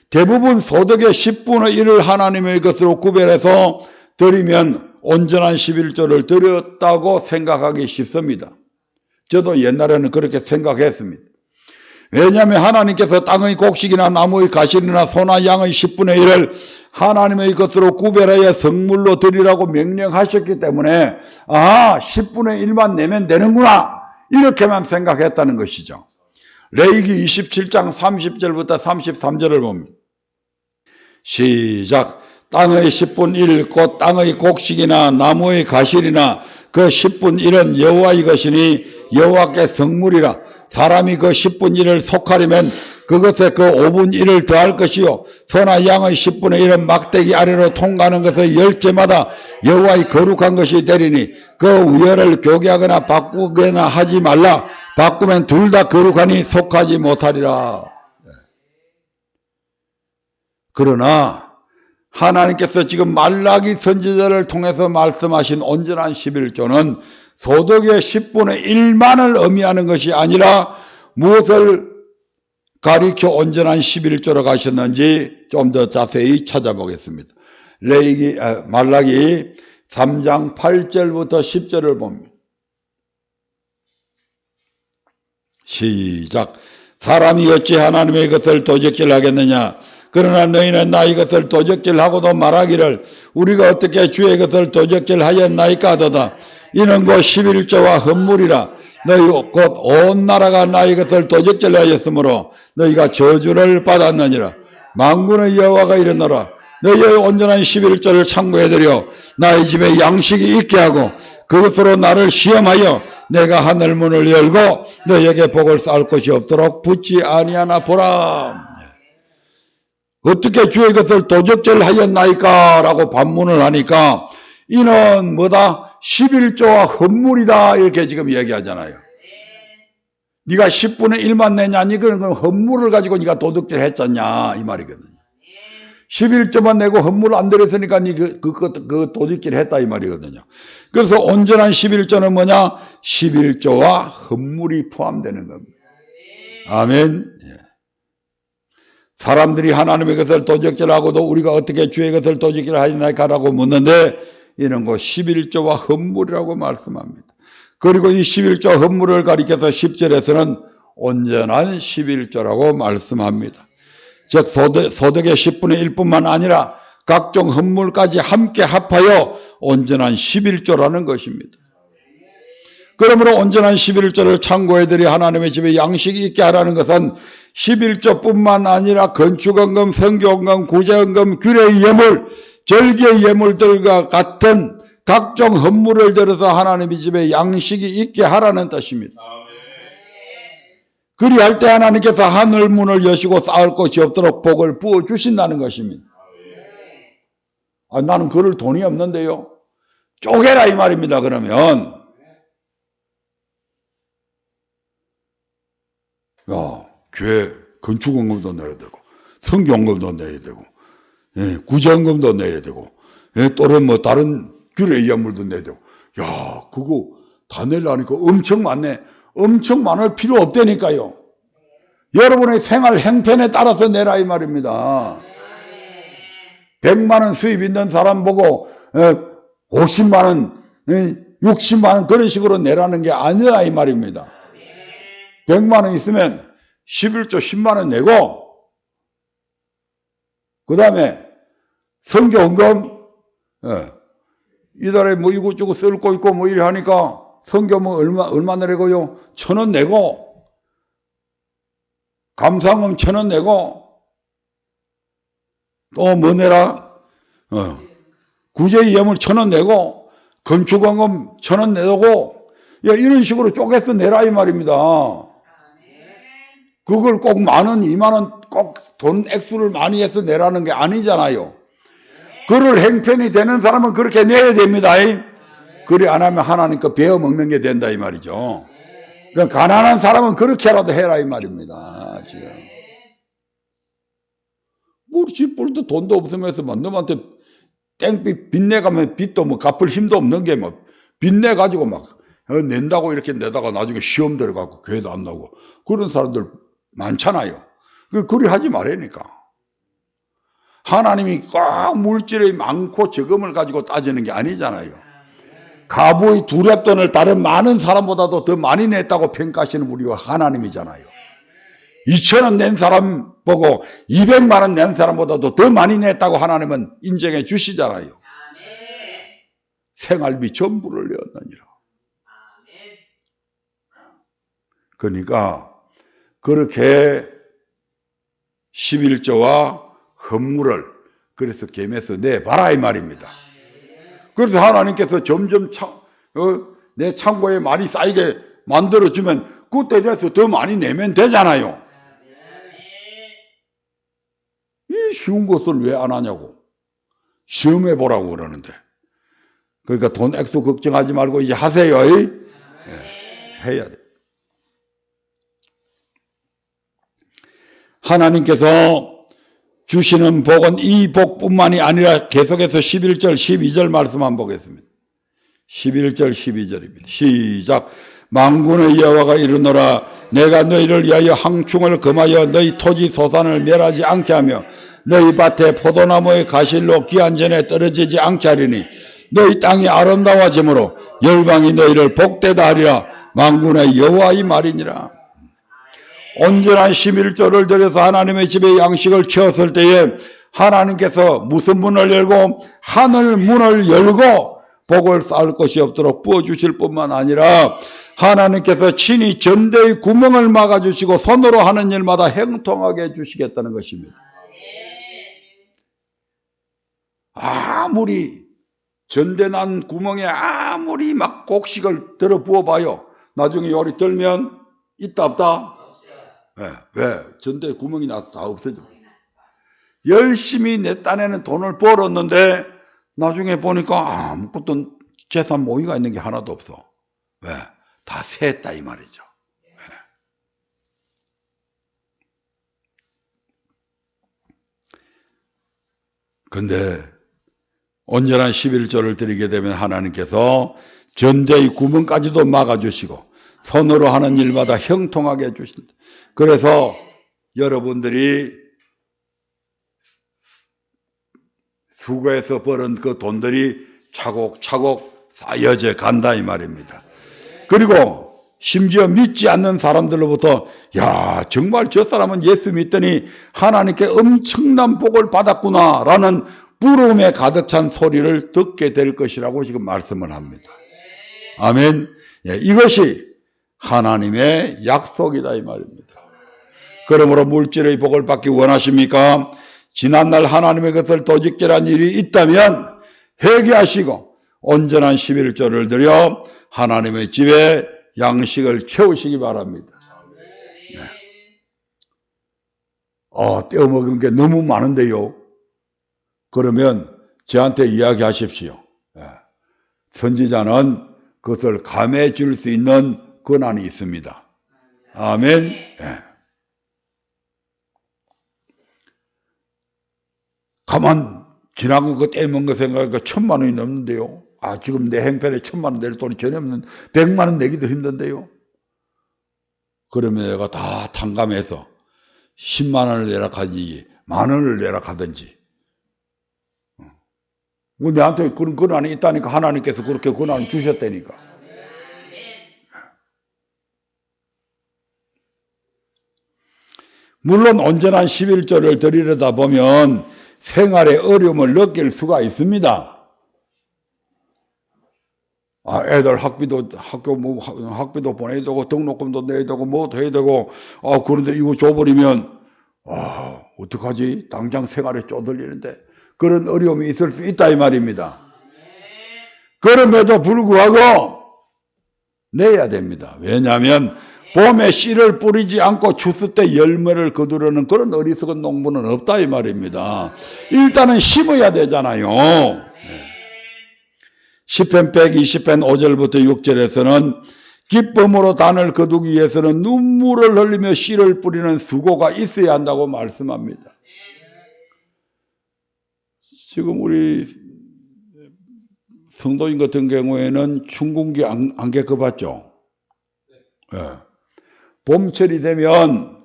대부분 소득의 10분의 1을 하나님의 것으로 구별해서 드리면 온전한 11조를 드렸다고 생각하기 쉽습니다. 저도 옛날에는 그렇게 생각했습니다. 왜냐하면 하나님께서 땅의 곡식이나 나무의 가실이나 소나 양의 10분의 1을 하나님의 것으로 구별하여 성물로 드리라고 명령하셨기 때문에 10분의 1만 내면 되는구나 이렇게만 생각했다는 것이죠. 레위기 27장 30절부터 33절을 봅니다. 시작. 땅의 10분 1 곧 땅의 곡식이나 나무의 가실이나 그 10분 1은 여호와의 것이니 여호와께 성물이라. 사람이 그 10분 1을 속하려면 그것에 그 5분 1을 더할 것이요 소나 양의 10분의 1은 막대기 아래로 통과하는 것의 10제마다 여호와의 거룩한 것이 되리니 그 우열을 교개하거나 바꾸거나 하지 말라. 바꾸면 둘 다 거룩하니 속하지 못하리라. 그러나 하나님께서 지금 말라기 선지자를 통해서 말씀하신 온전한 11조는 소득의 10분의 1만을 의미하는 것이 아니라 무엇을 가리켜 온전한 11조로 가셨는지 좀 더 자세히 찾아보겠습니다. 말라기 3장 8절부터 10절을 봅니다. 시작. 사람이 어찌 하나님의 것을 도적질하겠느냐. 그러나 너희는 나의 것을 도적질하고도 말하기를 우리가 어떻게 주의 것을 도적질하였나이까 하도다. 이는 곧 11조와 헌물이라. 너희 곧 온 나라가 나의 것을 도적질하였으므로 너희가 저주를 받았느니라. 만군의 여호와가 이르노라. 너희의 온전한 11조를 창고해드려 나의 집에 양식이 있게 하고 그것으로 나를 시험하여 내가 하늘 문을 열고 너희에게 복을 쌓을 것이 없도록 붙지 아니하나 보라. 어떻게 주의 것을 도적질하였나이까? 라고 반문을 하니까 이는 뭐다? 11조와 헌물이다 이렇게 지금 얘기하잖아요. 네가 10분의 1만 내냐니 그건 헌물을 가지고 네가 도둑질 했잖냐 이 말이거든요. 11조만 내고 헌물 안 들였으니까 네 그 도둑질 했다 이 말이거든요. 그래서 온전한 11조는 뭐냐? 11조와 헌물이 포함되는 겁니다. 아멘. 사람들이 하나님의 것을 도적질하고도 우리가 어떻게 주의 것을 도적질하였나이까라고 묻는데 이런 거 11조와 헌물이라고 말씀합니다. 그리고 이 11조 헌물을 가리켜서 10절에서는 온전한 11조라고 말씀합니다. 즉 소득의 10분의 1뿐만 아니라 각종 헌물까지 함께 합하여 온전한 11조라는 것입니다. 그러므로 온전한 11조를 창고해드리 하나님의 집에 양식이 있게 하라는 것은 11조뿐만 아니라 건축헌금, 성교헌금, 구제헌금, 규례의 예물, 절기의 예물들과 같은 각종 헌물을 들여서 하나님의 집에 양식이 있게 하라는 뜻입니다. 그리할 때 하나님께서 하늘 문을 여시고 쌓을 것이 없도록 복을 부어주신다는 것입니다. 나는 그럴 돈이 없는데요. 쪼개라 이 말입니다. 그러면 교회 건축헌금도 내야 되고 성경헌금도 내야 되고 구제헌금도 내야 되고 또는 뭐 다른 규례 예물도 내야 되고 그거 다 내려니까 엄청 많네. 엄청 많을 필요 없다니까요. 여러분의 생활 행편에 따라서 내라 이 말입니다. 100만 원 수입 있는 사람 보고 50만 원, 60만 원 그런 식으로 내라는 게 아니라 이 말입니다. 100만 원 있으면 11조 10만 원 내고 그 다음에 성교헌금 이달에 뭐 이것저것 쓸 거 있고 뭐 이래 하니까 성교헌금 얼마 내고요? 1,000원 내고 감사헌금 1,000원 내고 또 뭐 내라? 구제 예물 1,000원 내고 건축헌금 1,000원 내고 이런 식으로 쪼개서 내라 이 말입니다. 그걸 꼭 10,000원, 20,000원 꼭 돈 액수를 많이 해서 내라는 게 아니잖아요. 그럴 행편이 되는 사람은 그렇게 내야 됩니다. 그래 안 하면 하나님 거 베어 먹는 게 된다 이 말이죠. 그러니까 가난한 사람은 그렇게라도 해라 이 말입니다. 지금. 뭐 집불도 돈도 없으면서 뭐 너한테 땡빚 빚내가면 빚도 뭐 갚을 힘도 없는 게 뭐 빚내가지고 막 낸다고 이렇게 내다가 나중에 시험 들어가고 교회도 안 나오고 그런 사람들 많잖아요. 그리 하지 말라니까. 하나님이 꼭 물질이 많고 적음을 가지고 따지는 게 아니잖아요. 가부의 2랩돈을 다른 많은 사람보다도 더 많이 냈다고 평가하시는 우리가 하나님이잖아요. 2,000원 낸 사람 보고 200만 원 낸 사람보다도 더 많이 냈다고 하나님은 인정해 주시잖아요. 생활비 전부를 내었느니라. 그러니까 그렇게 11조와 헌물을 그래서 겸해서 내봐라 이 말입니다. 그래서 하나님께서 점점 내 창고에 많이 쌓이게 만들어주면 그때 돼서 더 많이 내면 되잖아요. 이 쉬운 것을 왜 안 하냐고 시험해보라고 그러는데 그러니까 돈 액수 걱정하지 말고 이제 하세요. 해야 돼. 하나님께서 주시는 복은 이 복뿐만이 아니라 계속해서 11절 12절 말씀 한번 보겠습니다. 11절 12절입니다. 시작. 만군의 여호와가 이르노라 내가 너희를 위하여 항충을 금하여 너희 토지 소산을 멸하지 않게 하며 너희 밭에 포도나무의 가실로 기한전에 떨어지지 않게 하리니 너희 땅이 아름다워지므로 열방이 너희를 복되다 하리라. 만군의 여호와의 말이니라. 온전한 11조를 들여서 하나님의 집에 양식을 채웠을 때에 하나님께서 무슨 문을 열고 하늘 문을 열고 복을 쌓을 것이 없도록 부어주실 뿐만 아니라 하나님께서 친히 전대의 구멍을 막아주시고 손으로 하는 일마다 행통하게 해주시겠다는 것입니다. 아무리 전대난 구멍에 아무리 막 곡식을 들어 부어봐요. 나중에 요리 들면 있다 없다? 네. 왜? 전대 구멍이 나서 다 없어져. 열심히 내 딴에는 돈을 벌었는데 나중에 보니까 아무것도 재산 모의가 있는 게 하나도 없어. 왜? 다 세했다 이 말이죠. 근데 온전한 11조를 드리게 되면 하나님께서 전대의 구멍까지도 막아주시고 손으로 하는 일마다 형통하게 해주신다. 그래서 여러분들이 수고해서 벌은 그 돈들이 차곡차곡 쌓여져 간다 이 말입니다. 그리고 심지어 믿지 않는 사람들로부터 야 정말 저 사람은 예수 믿더니 하나님께 엄청난 복을 받았구나 라는 부러움에 가득 찬 소리를 듣게 될 것이라고 지금 말씀을 합니다. 아멘. 예, 이것이 하나님의 약속이다 이 말입니다. 그러므로 물질의 복을 받기 원하십니까? 지난날 하나님의 것을 도적질한 일이 있다면 회개하시고 온전한 11조를 드려 하나님의 집에 양식을 채우시기 바랍니다. 네. 떼어먹은 게 너무 많은데요. 그러면 저한테 이야기하십시오. 네. 선지자는 그것을 감해 줄 수 있는 권한이 있습니다. 아멘. 네. 가만 지나고 그 떼먹은 거 생각하니까 1000만 원이 넘는데요. 지금 내 행편에 1000만 원 낼 돈이 전혀 없는 100만 원 내기도 힘든데요. 그러면 내가 다 탕감해서 10만 원을 내라 하든지 10,000원을 내라 하든지. 내한테 그런 권한이 있다니까 하나님께서 그렇게 권한을 주셨다니까. 물론 온전한 11조를 드리려다 보면 생활의 어려움을 느낄 수가 있습니다. 애들 학비도 보내야 되고 등록금도 내야 되고 뭐도 해야 되고 그런데 이거 줘버리면 어떡하지? 당장 생활에 쪼들리는데 그런 어려움이 있을 수 있다 이 말입니다. 그럼에도 불구하고 내야 됩니다. 왜냐하면 봄에 씨를 뿌리지 않고 추수 때 열매를 거두려는 그런 어리석은 농부는 없다 이 말입니다. 일단은 심어야 되잖아요. 시편 120편 5절부터 6절에서는 기쁨으로 단을 거두기 위해서는 눈물을 흘리며 씨를 뿌리는 수고가 있어야 한다고 말씀합니다. 지금 우리 성도인 같은 경우에는 춘궁기 안개 꺼봤죠? 네. 봄철이 되면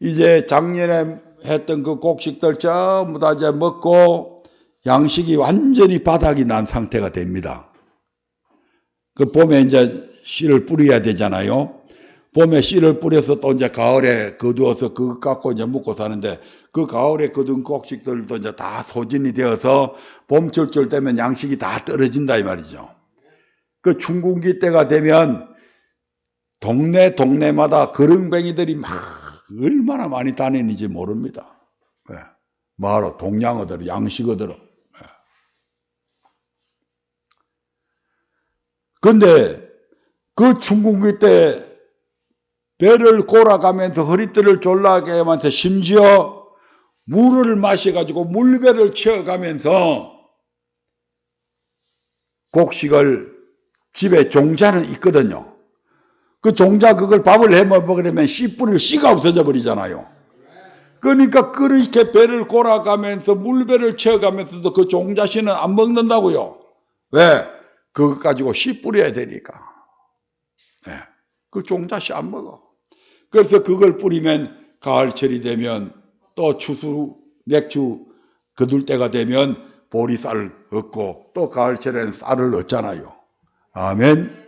이제 작년에 했던 그 곡식들 전부 다 이제 먹고 양식이 완전히 바닥이 난 상태가 됩니다. 그 봄에 이제 씨를 뿌려야 되잖아요. 봄에 씨를 뿌려서 또 이제 가을에 거두어서 그거 갖고 이제 먹고 사는데 그 가을에 거둔 곡식들도 이제 다 소진이 되어서 봄철 되면 양식이 다 떨어진다 이 말이죠. 그 춘궁기 때가 되면 동네마다 거렁뱅이들이 막 얼마나 많이 다니는지 모릅니다. 네. 마을로 동양어들, 양식어들. 근데 그 춘궁기 때 배를 골아가면서 허리띠를 졸라게 하면서 심지어 물을 마셔가지고 물배를 채워가면서 곡식을 집에 종자는 있거든요. 그 종자 그걸 밥을 해 먹으려면 씨 뿌릴 씨가 없어져 버리잖아요. 그러니까 그렇게 배를 골아가면서 물배를 채워가면서도 그 종자 씨는 안 먹는다고요. 왜? 그거 가지고 씨 뿌려야 되니까. 네. 그 종자 씨 안 먹어. 그래서 그걸 뿌리면 가을철이 되면 또 추수 맥주 거둘 때가 되면 보리쌀 얻고 또 가을철에는 쌀을 얻잖아요. 아멘.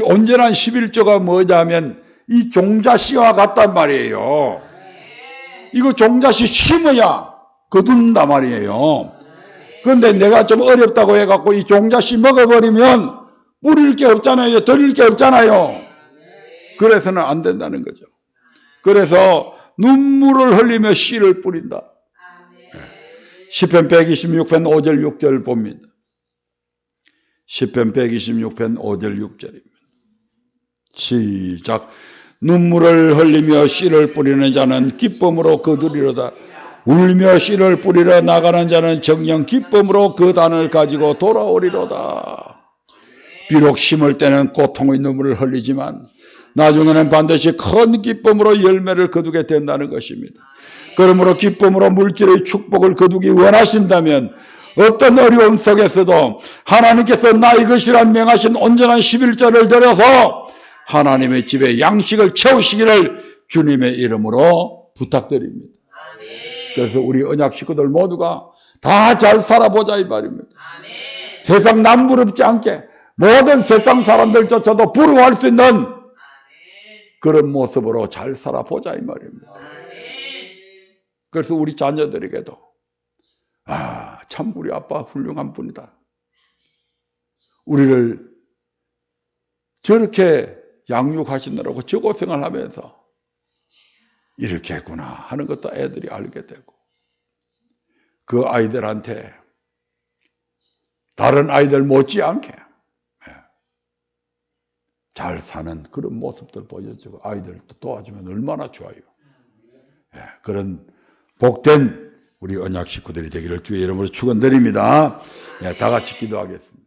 온전한 11조가 뭐냐면 이 종자씨와 같단 말이에요. 이거 종자씨 심어야 거둔단 말이에요. 그런데 내가 좀 어렵다고 해갖고 이 종자씨 먹어버리면 뿌릴 게 없잖아요. 드릴 게 없잖아요. 그래서는 안 된다는 거죠. 그래서 눈물을 흘리며 씨를 뿌린다. 시편 126편 5절 6절 봅니다. 시편 126편 5절 6절입니다. 시작. 눈물을 흘리며 씨를 뿌리는 자는 기쁨으로 거두리로다. 울며 씨를 뿌리러 나가는 자는 정녕 기쁨으로 그 단을 가지고 돌아오리로다. 비록 심을 때는 고통의 눈물을 흘리지만 나중에는 반드시 큰 기쁨으로 열매를 거두게 된다는 것입니다. 그러므로 기쁨으로 물질의 축복을 거두기 원하신다면 어떤 어려움 속에서도 하나님께서 나의 것이란 명하신 온전한 11절을 드려서 하나님의 집에 양식을 채우시기를 주님의 이름으로 부탁드립니다. 그래서 우리 언약 식구들 모두가 다 잘 살아보자 이 말입니다. 세상 남부럽지 않게 모든 세상 사람들조차도 부러워할 수 있는 그런 모습으로 잘 살아보자 이 말입니다. 그래서 우리 자녀들에게도 참 우리 아빠 훌륭한 분이다. 우리를 저렇게 양육하시느라고 저 고생을 하면서 이렇게 했구나 하는 것도 애들이 알게 되고 그 아이들한테 다른 아이들 못지않게 잘 사는 그런 모습들 보여주고 아이들도 도와주면 얼마나 좋아요. 그런 복된 우리 언약 식구들이 되기를 주의 이름으로 축원드립니다. 다 같이 기도하겠습니다.